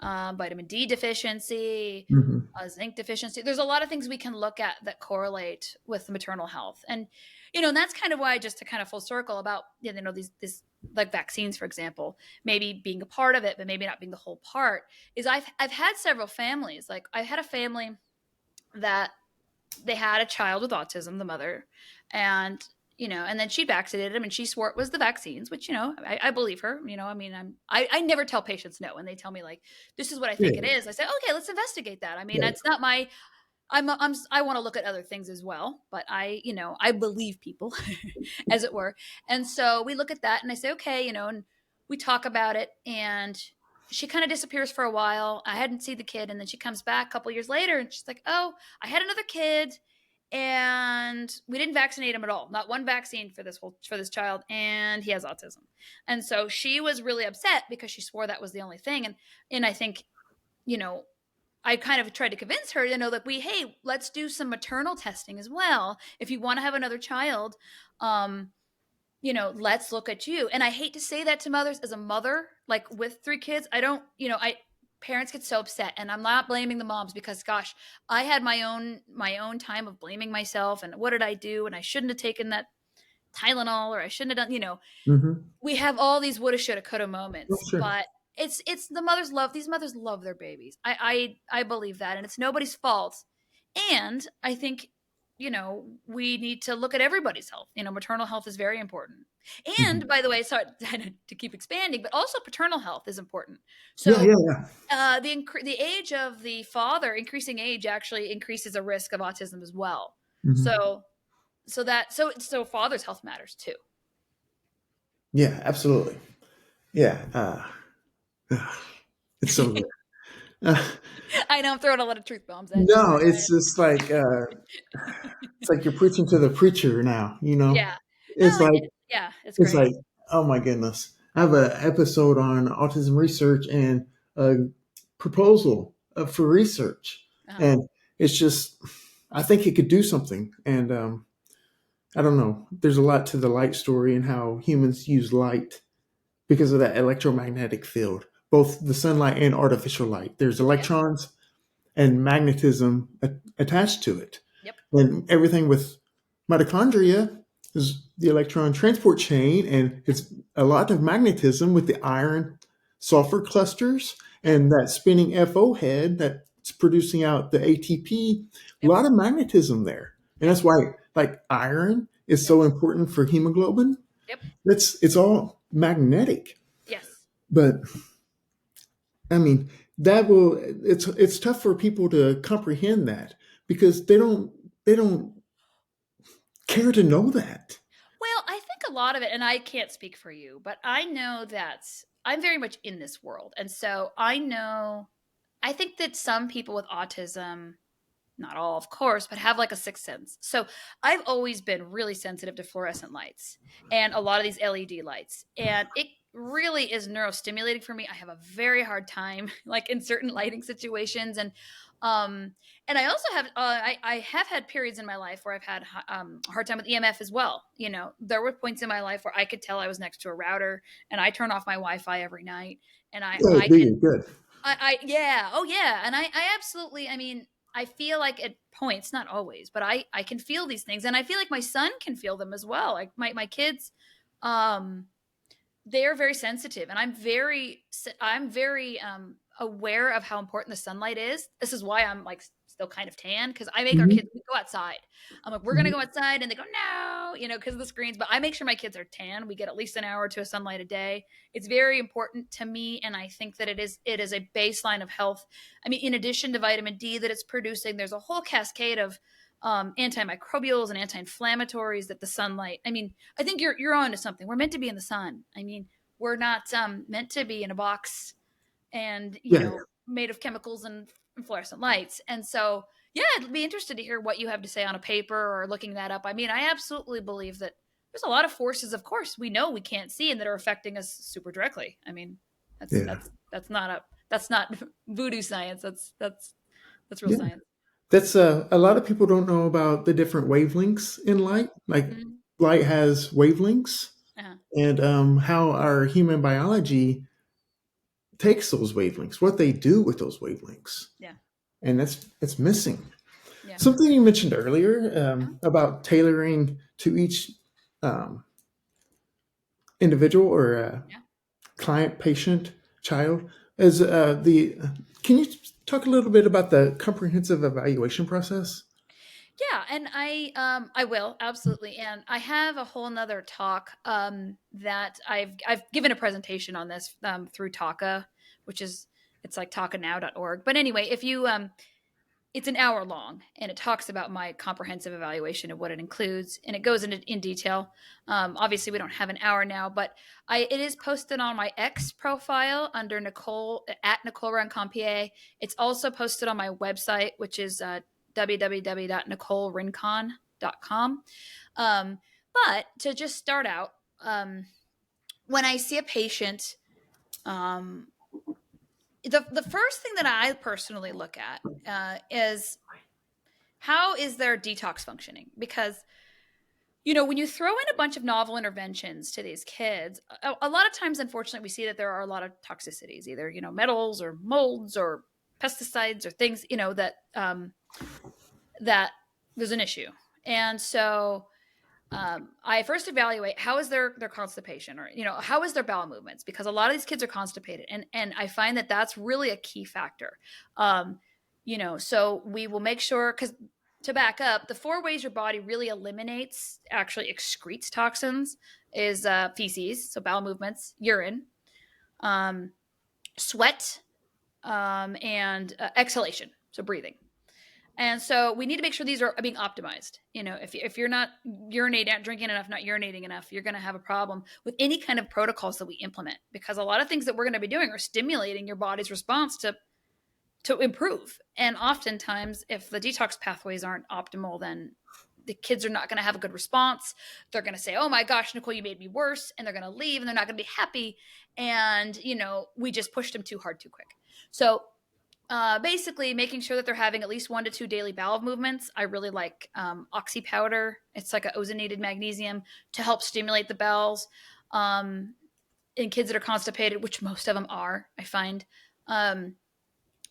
vitamin D deficiency, Hmm. zinc deficiency. There's a lot of things we can look at that correlate with the maternal health, and that's kind of why, just to kind of full circle about these like vaccines, for example, maybe being a part of it, but maybe not being the whole part. Is I've had several families. Like, I had a family that they had a child with autism, the mother, and and then she vaccinated him, and she swore it was the vaccines, which I believe her. I mean, I never tell patients no when they tell me, like, this is what I think it Yeah. is. I say, okay, let's investigate that. I mean, Yeah. it's not my. I want to look at other things as well, but I believe people, as it were. And so we look at that, and I say, okay, and we talk about it, and she kind of disappears for a while. I hadn't seen the kid, and then she comes back a couple years later, and she's like, oh, I had another kid, and we didn't vaccinate him at all. Not one vaccine for this child, and he has autism. And so she was really upset because she swore that was the only thing. And I think, you know, I kind of tried to convince her, that hey, let's do some maternal testing as well. If you want to have another child, let's look at you. And I hate to say that to mothers. As a mother, like, with 3 kids, I don't, parents get so upset, and I'm not blaming the moms, because gosh, I had my own time of blaming myself, and what did I do? And I shouldn't have taken that Tylenol, or I shouldn't have done, Hmm. we have all these woulda, shoulda, coulda Oh, moments, sure. but it's the mothers love, these mothers love their babies. I believe that, and it's nobody's fault. And I think we need to look at everybody's health. Maternal health is very important. Mhm. And by the way, sorry to keep expanding, but also paternal health is important. Yeah, So yeah, yeah. the age of the father, increasing age, actually increases a risk of autism as well. Mhm. So father's health matters too. Yeah, absolutely. Yeah, it's so good. Uh, I know I'm throwing a lot of truth bombs at you. no, Sorry. it's just like it's like you're preaching to the preacher now. Yeah. It's like Yeah, it's it's great. like oh my goodness. I have an episode on autism research and a proposal for research, Uh-huh. and it's just I think it could do something, and I don't know. There's a lot to the light story and how humans use light because of that electromagnetic field, both the sunlight and artificial light. There's Yep. electrons and magnetism attached to it. Yep. And everything with mitochondria is the electron transport chain, and Yep. it's a lot of magnetism with the iron sulfur clusters Yep. and that spinning FO head that's producing out the ATP. A Yep. lot of magnetism there. And Yep. that's why like iron is Yep. so important for hemoglobin. Yep. It's all magnetic. Yes. But I mean, it's tough for people to comprehend that because they don't care to know that. Well, I think a lot of it, and I can't speak for you, but I know that I'm very much in this world. And so I think that some people with autism, not all, of course, but have like a sixth sense. So I've always been really sensitive to fluorescent lights and a lot of these LED lights. And it really is neurostimulating for me. I have a very hard time, like in certain lighting situations. Um, and I also have, I have had periods in my life where I've had a hard time with EMF as well. There were points in my life where I could tell I was next to a router, and I turn off my Wi-Fi every night, and Oh, I do can you? Good. yeah. Oh, yeah. And I absolutely, I mean, I feel like at points, not always, but I can feel these things. And I feel like my son can feel them as well. Like my kids, um, they're very sensitive, and I'm very aware of how important the sunlight is. This is why I'm like still kind of tan, because I make our Hmm. kids we go outside. I'm like, we're gonna go Hmm. outside, and they go no, because of the screens. But I make sure my kids are tan. We get at least an hour or two of sunlight a day. It's very important to me, and I think that it is a baseline of health. I mean, in addition to vitamin D that it's producing, there's a whole cascade of antimicrobials and anti-inflammatories that the sunlight. I mean, I think you're on to something. We're meant to be in the sun. I mean, we're not meant to be in a box and Yeah. made of chemicals and fluorescent lights. And so, yeah, I'd be interested to hear what you have to say on a paper or looking that up. I mean, I absolutely believe that there's a lot of forces, of course, we know we can't see and that are affecting us super directly. I mean, that's Yeah. that's that's not voodoo science. That's real Yeah. science. That's a lot of people don't know about the different wavelengths in light. Like Mm-hmm. light has wavelengths, Uh-huh. and how our human biology takes those wavelengths, what they do with those wavelengths, Yeah. and that's missing. Yeah. Something you mentioned earlier Uh-huh. about tailoring to each um, individual or Yeah. client, patient, child is the. Can you talk a little bit about the comprehensive evaluation process? Yeah, and I will absolutely, and I have a whole nother talk that I've given a presentation on this through Taka, which is it's like takanow.org. But anyway, if you it's an hour long, and it talks about my comprehensive evaluation of what it includes, and it goes into in detail. Obviously, we don't have an hour now, but it is posted on my X profile under Nicole at Nicole Rincon PA. It's also posted on my website, which is www.nicolerincon.com. But to just start out, when I see a patient, um, the first thing that I personally look at is how is their detox functioning? Because when you throw in a bunch of novel interventions to these kids, a lot of times, unfortunately, we see that there are a lot of toxicities, either metals or molds or pesticides or things that there's an issue. And so I first evaluate how is their constipation, or how is their bowel movements, because a lot of these kids are constipated, and I find that that's really a key factor. So we will make sure, because to back up, the 4 ways your body really eliminates, actually excretes toxins is feces, so bowel movements, urine, um, sweat, and exhalation, so breathing. And so we need to make sure these are being optimized. If you're not drinking enough, not urinating enough, you're going to have a problem with any kind of protocols that we implement, because a lot of things that we're going to be doing are stimulating your body's response to improve. And oftentimes, if the detox pathways aren't optimal, then the kids are not going to have a good response. They're going to say, oh my gosh, Nicole, you made me worse. And they're going to leave and they're not going to be happy. And, we just pushed them too hard, too quick. So basically making sure that they're having at least 1 to 2 daily bowel movements. I really like oxy powder. It's like an ozonated magnesium to help stimulate the bowels. In kids that are constipated, which most of them are, I find,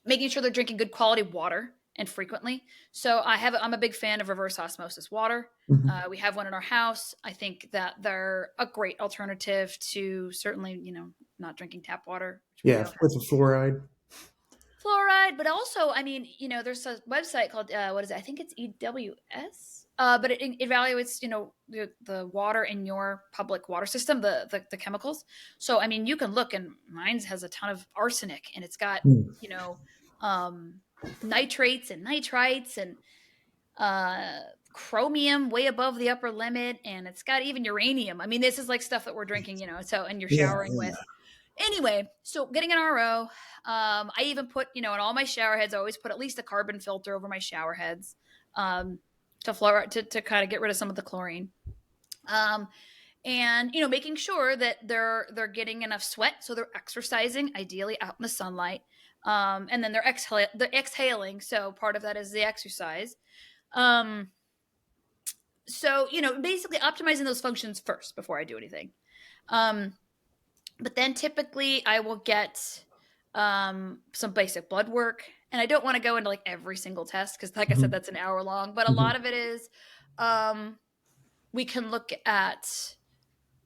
making sure they're drinking good quality water and frequently. So I'm a big fan of reverse osmosis water. Mhm. We have one in our house. I think that they're a great alternative to certainly, not drinking tap water, which we Yeah, don't with the fluoride. fluoride, but also, there's a website called what is it? I think it's EWS. But it evaluates, the water in your public water system, the chemicals. So you can look, and mine has a ton of arsenic, and it's got Mm. you know um, nitrates and nitrites and chromium way above the upper limit, and it's got even uranium. This is like stuff that we're drinking, so and you're Yeah, showering yeah. with. Anyway, so getting an RO, I even put, in all my shower heads, I always put at least a carbon filter over my shower heads, to kind of get rid of some of the chlorine. And making sure that they're getting enough sweat, so they're exercising, ideally out in the sunlight, and then they're exhaling. So part of that is the exercise. So basically optimizing those functions first before I do anything. But then typically I will get some basic blood work. And I don't want to go into like every single test because, like I said, Mhm. that's an hour long. But a Mhm. lot of it is we can look at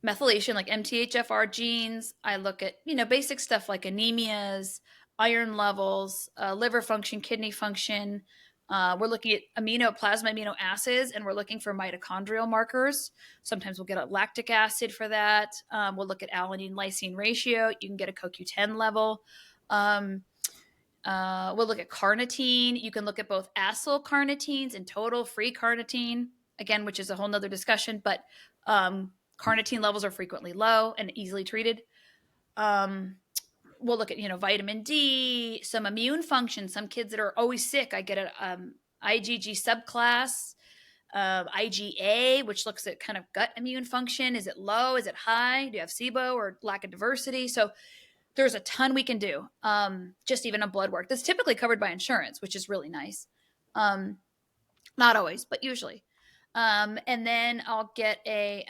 methylation, like MTHFR genes. I look at, basic stuff like anemias, iron levels, liver function, kidney function. We're looking at plasma amino acids, and we're looking for mitochondrial markers. Sometimes we'll get a lactic acid for that. We'll look at alanine lysine ratio. You can get a CoQ10 level. We'll look at carnitine. You can look at both acyl carnitines and total free carnitine, again, which is a whole nother discussion, but carnitine levels are frequently low and easily treated. We'll look at, vitamin D, some immune function. Some kids that are always sick, I get an IgG subclass, IgA, which looks at kind of gut immune function. Is it low? Is it high? Do you have SIBO or lack of diversity? So there's a ton we can do, just even on blood work. That's typically covered by insurance, which is really nice. Not always, but usually. And then I'll get did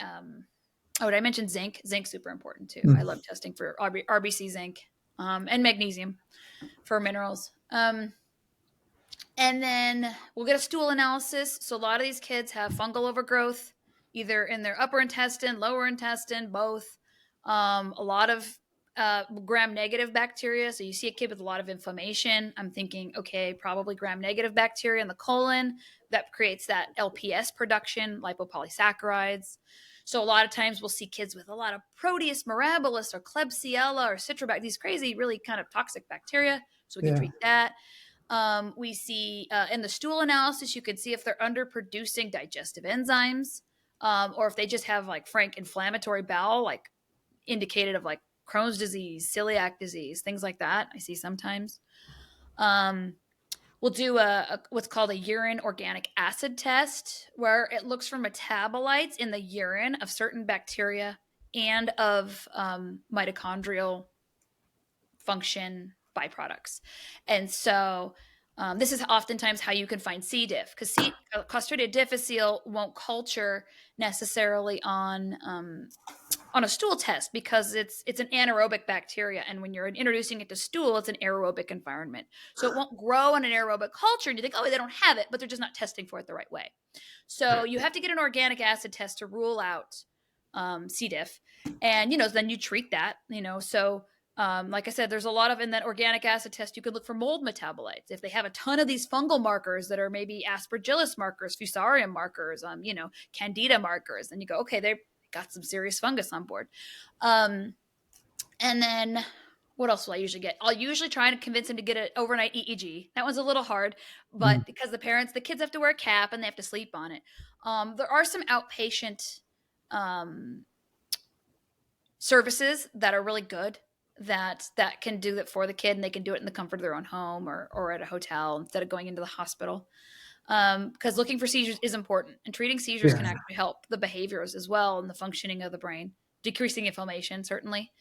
I mention zinc? Zinc's super important too. I love testing for RBC zinc, and magnesium for minerals. And then we'll get a stool analysis. So a lot of these kids have fungal overgrowth, either in their upper intestine, lower intestine, both. A lot of gram-negative bacteria. So you see a kid with a lot of inflammation. I'm thinking, okay, probably gram-negative bacteria in the colon that creates that LPS production, lipopolysaccharides. So a lot of times we'll see kids with a lot of Proteus mirabilis or Klebsiella or Citrobacter, these crazy, really kind of toxic bacteria. So we can Yeah. treat that. We see in the stool analysis, you can see if they're underproducing digestive enzymes, or if they just have like frank inflammatory bowel, like indicated of like Crohn's disease, celiac disease, things like that. I see sometimes. We'll do what's called a urine organic acid test, where it looks for metabolites in the urine of certain bacteria and of mitochondrial function byproducts. And so this is oftentimes how you can find C. diff, because Clostridia difficile won't culture necessarily on a stool test, because it's an anaerobic bacteria, and when you're introducing it to stool, it's an aerobic environment, so it won't grow in an aerobic culture, and you think, oh, they don't have it, but they're just not testing for it the right way. So you have to get an organic acid test to rule out C. diff, and then you treat that. So Like I said, there's a lot of, in that organic acid test, you could look for mold metabolites. If they have a ton of these fungal markers that are maybe aspergillus markers, fusarium markers, candida markers, and you go, okay, they've got some serious fungus on board. And then what else will I usually get? I'll usually try and convince them to get an overnight EEG. That one's a little hard, but Mhm. because the kids have to wear a cap and they have to sleep on it. There are some outpatient um, services that are really good that can do that for the kid, and they can do it in the comfort of their own home or at a hotel instead of going into the hospital. Because looking for seizures is important, and treating seizures can Yeah. actually help the behaviors as well and the functioning of the brain, decreasing inflammation certainly.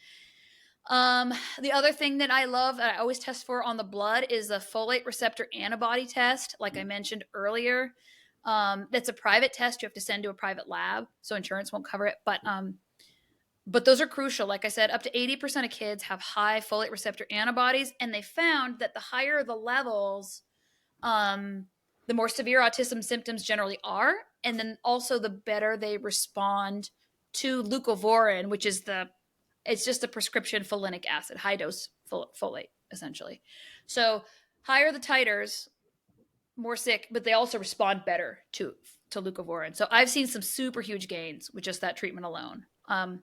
The other thing that I love that I always test for on the blood is a folate receptor antibody test, like I mentioned earlier. That's a private test you have to send to a private lab, so insurance won't cover it. But those are crucial. Like I said, up to 80% of kids have high folate receptor antibodies, and they found that the higher the levels, the more severe autism symptoms generally are, and then also the better they respond to leucovorin, which is it's just a prescription folinic acid, high dose folate, essentially. So higher the titers, more sick, but they also respond better to leucovorin. So I've seen some super huge gains with just that treatment alone.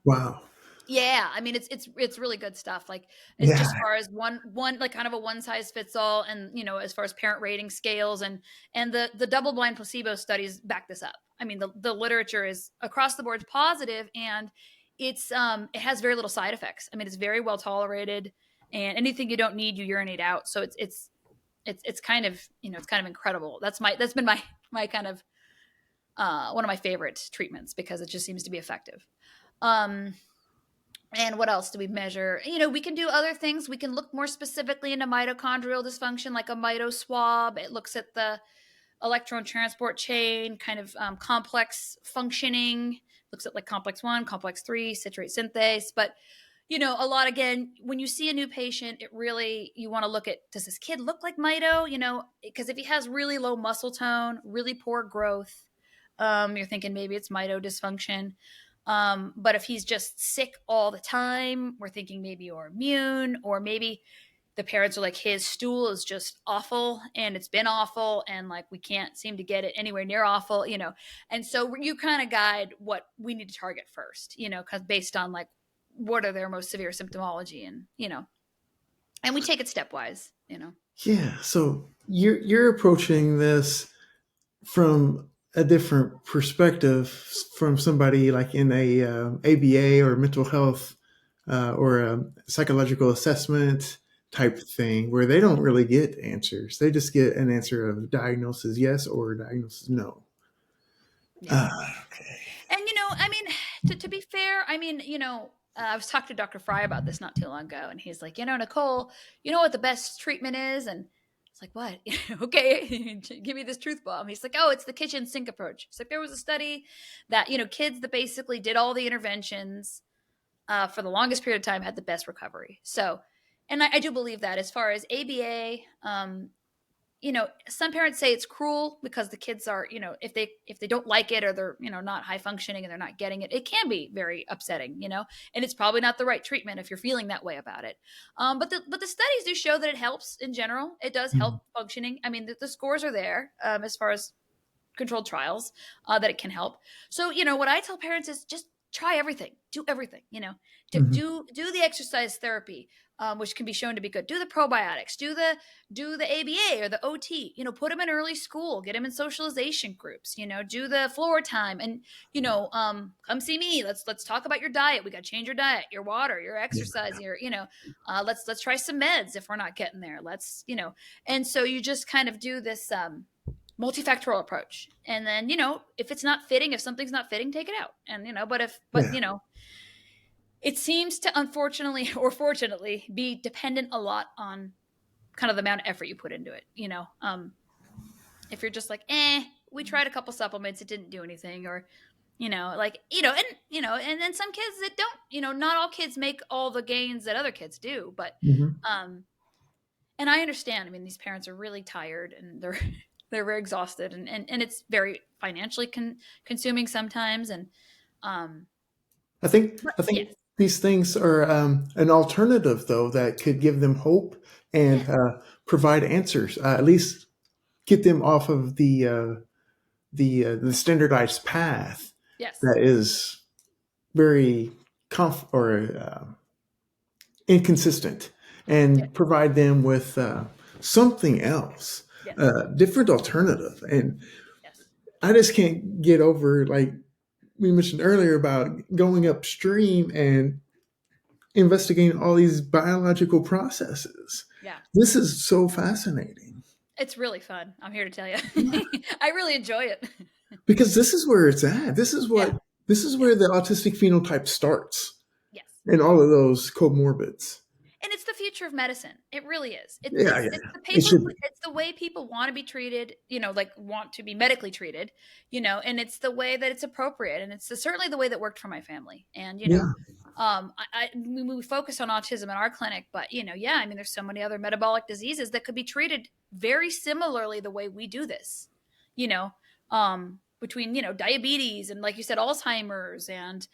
Wow. Yeah, I mean it's really good stuff. Like it's Yeah. just far as one like kind of a one size fits all, and as far as parent rating scales and the double blind placebo studies back this up. I mean the literature is across the board positive, and it has very little side effects. I mean it's very well tolerated, and anything you don't need you urinate out. So it's kind of it's kind of incredible. That's been my kind of one of my favorite treatments because it just seems to be effective. Um, and what else do we measure? We can do other things. We can look more specifically into mitochondrial dysfunction, like a mito swab. It looks at the electron transport chain, kind of complex functioning. Looks at like complex 1, complex 3, citrate synthase. But a lot, again, when you see a new patient, you want to look at, does this kid look like mito? Because if he has really low muscle tone, really poor growth, you're thinking maybe it's mito dysfunction. But if he's just sick all the time, we're thinking maybe you're immune, or maybe the parents are like, his stool is just awful and it's been awful, and like we can't seem to get it anywhere near awful. And so you kind of guide what we need to target first, because based on like what are their most severe symptomology, and we take it stepwise. Yeah. So you're approaching this from a different perspective from somebody like in a ABA or mental health or a psychological assessment type thing where they don't really get answers. They just get an answer of diagnosis yes or diagnosis no. Yeah. Okay. And I mean, to be fair, I mean, I was talking to Dr. Fry about this not too long ago, and he's like, Nicole, you know what the best treatment is? And it's like, what? Okay, give me this truth bomb. He's like, oh, it's the kitchen sink approach. It's like there was a study that kids that basically did all the interventions for the longest period of time had the best recovery. So, and I do believe that as far as ABA, some parents say it's cruel because the kids are, if they don't like it, or they're, not high functioning and they're not getting it, it can be very upsetting, and it's probably not the right treatment if you're feeling that way about it. But the studies do show that it helps in general. It does help Mhm. functioning. I mean, the scores are there as far as controlled trials that it can help. So, what I tell parents is just try everything, do everything, Mhm. do the exercise therapy, which can be shown to be good. Do the probiotics, do the ABA or the OT, put them in early school, get them in socialization groups, do the floor time, and, come see me. Let's talk about your diet. We got to change your diet, your water, your Yeah. exercise, let's try some meds if we're not getting there. And so you just kind of do this, multifactorial approach. And then, if it's not fitting, if something's not fitting, take it out. And, but, Yeah. it seems to unfortunately or fortunately be dependent a lot on kind of the amount of effort you put into it. If you're just like, we tried a couple supplements, it didn't do anything, or, and then some kids that don't, not all kids make all the gains that other kids do, but, Mhm. um, and I understand. I mean, these parents are really tired and they're they're very exhausted, and it's very financially consuming sometimes. And um, I think but I think yes, these things are an alternative, though, that could give them hope and Yes. provide answers. At least get them off of the standardized path Yes. that is very inconsistent, Yes. and provide them with something else, Yes. a different alternative. And Yes. I just can't get over, like we mentioned earlier, about going upstream and investigating all these biological processes. Yeah. This is so fascinating It's really fun. I'm here to tell you. I really enjoy it. because this is where it's at. Yeah. This is Yeah. where the autistic phenotype starts, Yes. and all of those comorbids. And it's the future of medicine. It really is. Yeah, yeah, It's the it paper. should be. It's the way people want to be treated. Like want to be medically treated. And it's the way that it's appropriate, and it's certainly the way that worked for my family. And Yeah, we focus on autism in our clinic, but yeah, I mean, there's so many other metabolic diseases that could be treated very similarly the way we do this. You know, between diabetes and, like you said, Alzheimer's and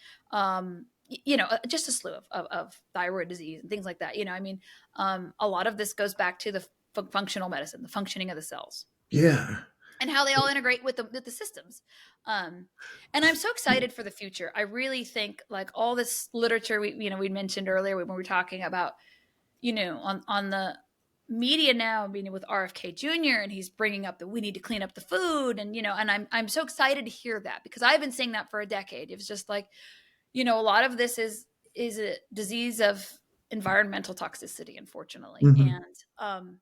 just a slew of thyroid disease and things like that. I mean, a lot of this goes back to the functional medicine, the functioning of the cells, yeah, and how they all integrate with the systems. And I'm so excited for the future. I really think, like, all this literature we mentioned earlier when we were talking about, on the media now, being with RFK Jr., and he's bringing up that we need to clean up the food, and I'm so excited to hear that, because I've been saying that for a decade. It was just like, a lot of this is a disease of environmental toxicity, unfortunately. hmm, And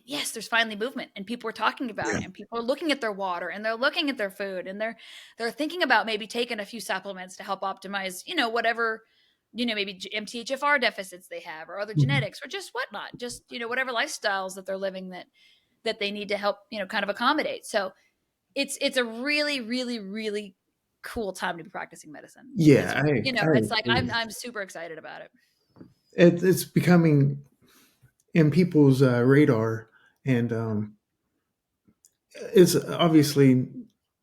yes, there's finally movement, and people are talking about yeah, it, and people are looking at their water, and they're looking at their food, and they're thinking about maybe taking a few supplements to help optimize, whatever, maybe MTHFR deficits they have, or other hmm, genetics, or just whatnot, just whatever lifestyles that they're living that they need to help, kind of accommodate. So it's a really, really, really cool time to be practicing medicine. It's yeah. I it's like agree. I'm super excited about it. It's becoming in people's radar, and it's obviously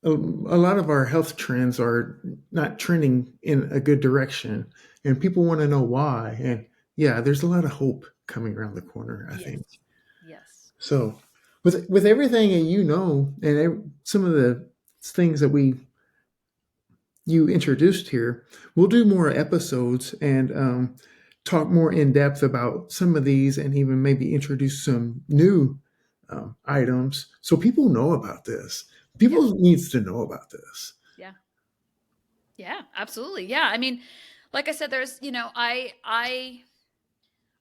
a lot of our health trends are not trending in a good direction, and people want to know why. And yeah, there's a lot of hope coming around the corner, I think. Yes. Yes. So, with everything that and some of the things that you introduced here, we'll do more episodes and talk more in depth about some of these, and even maybe introduce some new items so people know about this. Yeah. People needs to know about this. Yeah. Yeah, absolutely. Yeah. I mean, like I said, there's, I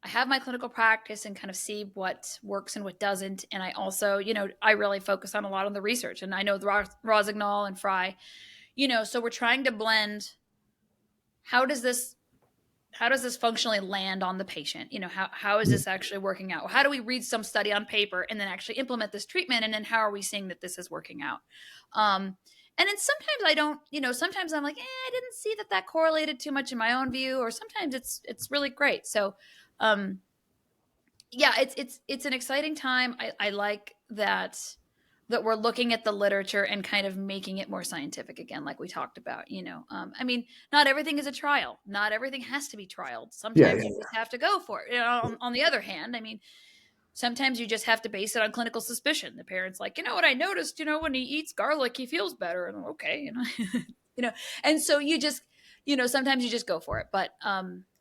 have my clinical practice and kind of see what works and what doesn't. And I also, I really focus on a lot on the research. And I know the Rossignol and Fry, so we're trying to blend, how does this functionally land on the patient? How is Yeah. this actually working out? How do we read some study on paper and then actually implement this treatment? And then how are we seeing that this is working out? And then sometimes I don't, sometimes I'm like, I didn't see that correlated too much in my own view, or sometimes it's really great. So, um, yeah, it's an exciting time. I like that we're looking at the literature and kind of making it more scientific again, like we talked about. I mean, not everything is a trial. Not everything has to be trialed. Yeah, Sometimes yeah, you just have to go for it. On the other hand, I mean, sometimes you just have to base it on clinical suspicion. The parent's like, what I noticed, when he eats garlic, he feels better. And I'm, okay, and so you just, sometimes you just go for it, but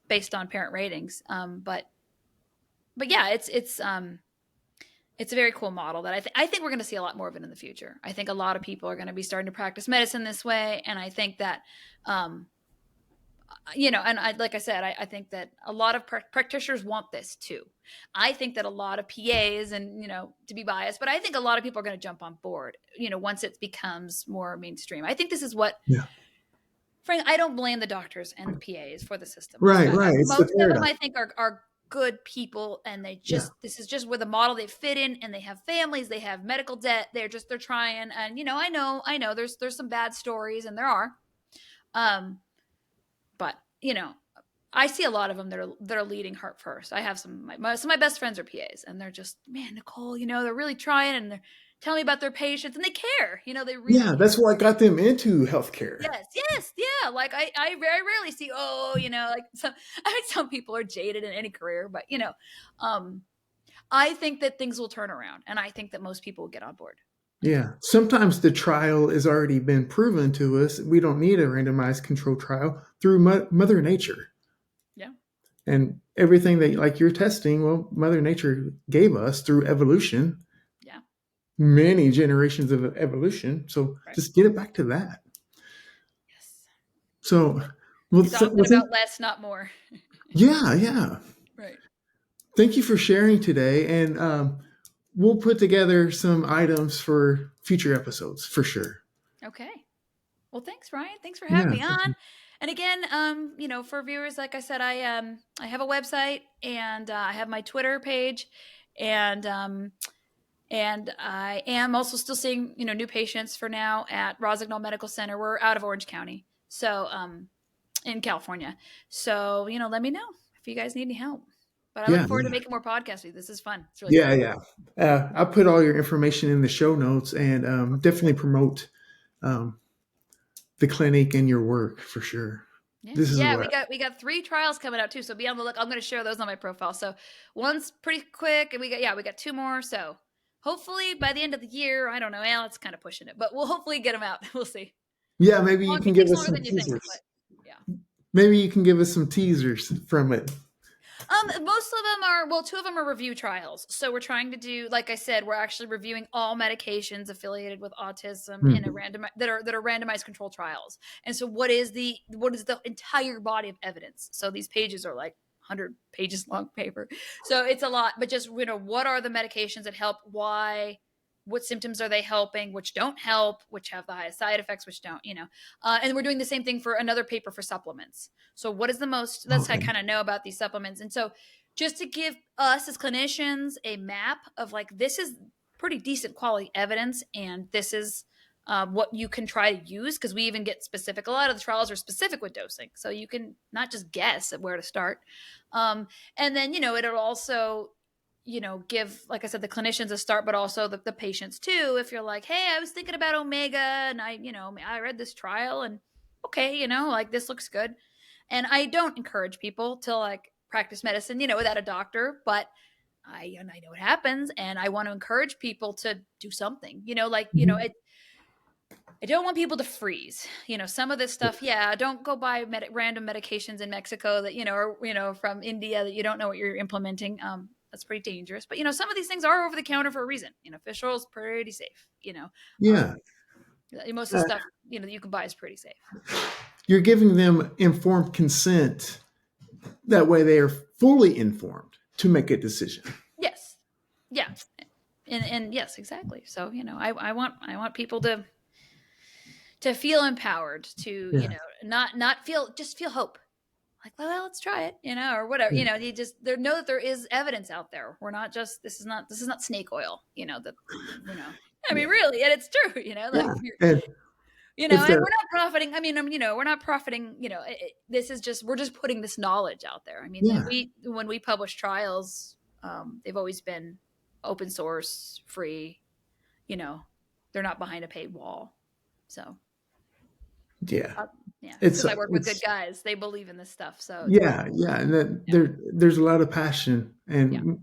based on parent ratings. But yeah, it's a very cool model that I think we're going to see a lot more of it in the future. I think a lot of people are going to be starting to practice medicine this way, and I think that, and like I said, I think that a lot of practitioners want this too. I think that a lot of PAs, and to be biased, but I think a lot of people are going to jump on board. Once it becomes more mainstream. I think this is what. yeah. Frank, I don't blame the doctors and the PAs for the system. Right, right. It's the Most of them, paradigm. I think, are good people, and Yeah, this is just where the model they fit in, and they have families, they have medical debt, they're trying. And I know there's some bad stories, and there are, but I see a lot of them that are leading heart first. I have some of my best friends are PAs, and they're just, man, Nicole, they're really trying, and tell me about their patients, and they care. They really Yeah, care. that's what got them into healthcare. Yes, yeah. Like I very rarely see, like some people are jaded in any career, but um, I think that things will turn around, and I think that most people will get on board. I do. Yeah, sometimes the trial has already been proven to us. We don't need a randomized control trial through Mother Nature. Yeah. And everything that, like you're testing, well, Mother Nature gave us through evolution, Yeah. many generations of evolution. So Right. just get it back to that. Yes. So, well, It's often about less, not more. yeah. Right. Thank you for sharing today. And we'll put together some items for future episodes for sure. Okay. Well, thanks, Ryan. Thanks for having Yeah. me on. And again, for viewers, like I said, I have a website, and I have my Twitter page, and I am also still seeing new patients for now at Rossignol Medical Center. We're out of Orange County, so in California. So let me know if you guys need any help. But I look forward to making more podcasts with you. This is fun. It's really fun. I'll put all your information in the show notes and definitely promote the clinic and your work for sure. Yeah, we got 3 trials coming out too, so be on the look. I'm going to share those on my profile. So one's pretty quick, and we got 2 more. So hopefully by the end of the year, I don't know, it's kind of pushing it, but we'll hopefully get them out. We'll see. Yeah, maybe you can give us some teasers. Maybe you can give us some teasers from it. Most of them are 2 of them are review trials. So we're trying to do, like I said, we're actually reviewing all medications affiliated with autism in a that are randomized controlled trials. And so what is the entire body of evidence? So these pages are like 100 pages long paper. So it's a lot, but just what are the medications that help, why, what symptoms are they helping, which don't help, which have the highest side effects, which don't, and we're doing the same thing for another paper for supplements. So what is the most, that's how I kind of know about these supplements. And so just to give us as clinicians a map of like, this is pretty decent quality evidence, and this is what you can try to use, because we even get specific. A lot of the trials are specific with dosing, so you can not just guess at where to start. And then, it'll also give, like I said, the clinicians a start, but also the patients too. If you're like, hey, I was thinking about omega, and I read this trial, and okay, like this looks good. And I don't encourage people to like practice medicine, without a doctor, but I know what happens, and I want to encourage people to do something, I don't want people to freeze. Some of this stuff, don't go buy random medications in Mexico that, or, from India that you don't know what you're implementing. That's pretty dangerous. But, some of these things are over the counter for a reason. Fish oil is pretty safe, most of the stuff, that you can buy is pretty safe. You're giving them informed consent. That way they are fully informed to make a decision. Yes. Yeah. And yes, exactly. So, I want people to feel empowered, to, not feel, just feel hope. Like, well, let's try it, or whatever, you just know that there is evidence out there. We're not just, this is not snake oil, I mean, really, and it's true, and we're not profiting. I mean, we're not profiting, this is just, we're just putting this knowledge out there. I mean, when we publish trials, they've always been open source, free, they're not behind a paid wall. So because I work with good guys, they believe in this stuff. So and there's a lot of passion. And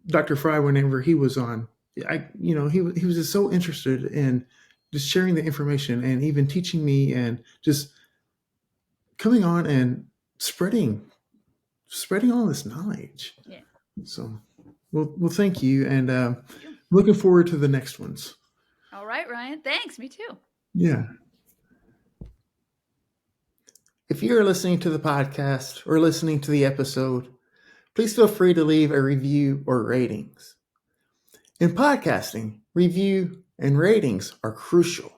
Dr. Fry, whenever he was on, he was just so interested in just sharing the information and even teaching me and just coming on and spreading all this knowledge. Yeah. So, well, thank you, and looking forward to the next ones. All right, Ryan. Thanks. Me too. Yeah. If you're listening to the podcast or listening to the episode, please feel free to leave a review or ratings. In podcasting, review and ratings are crucial,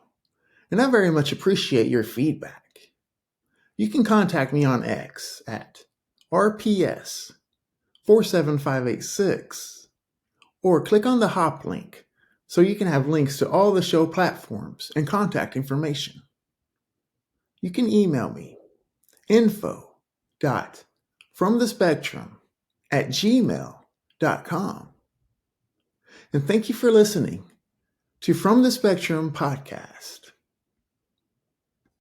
and I very much appreciate your feedback. You can contact me on X at RPS47586, or click on the hop link so you can have links to all the show platforms and contact information. You can email me info.fromthespectrum@gmail.com. And thank you for listening. to From the Spectrum podcast.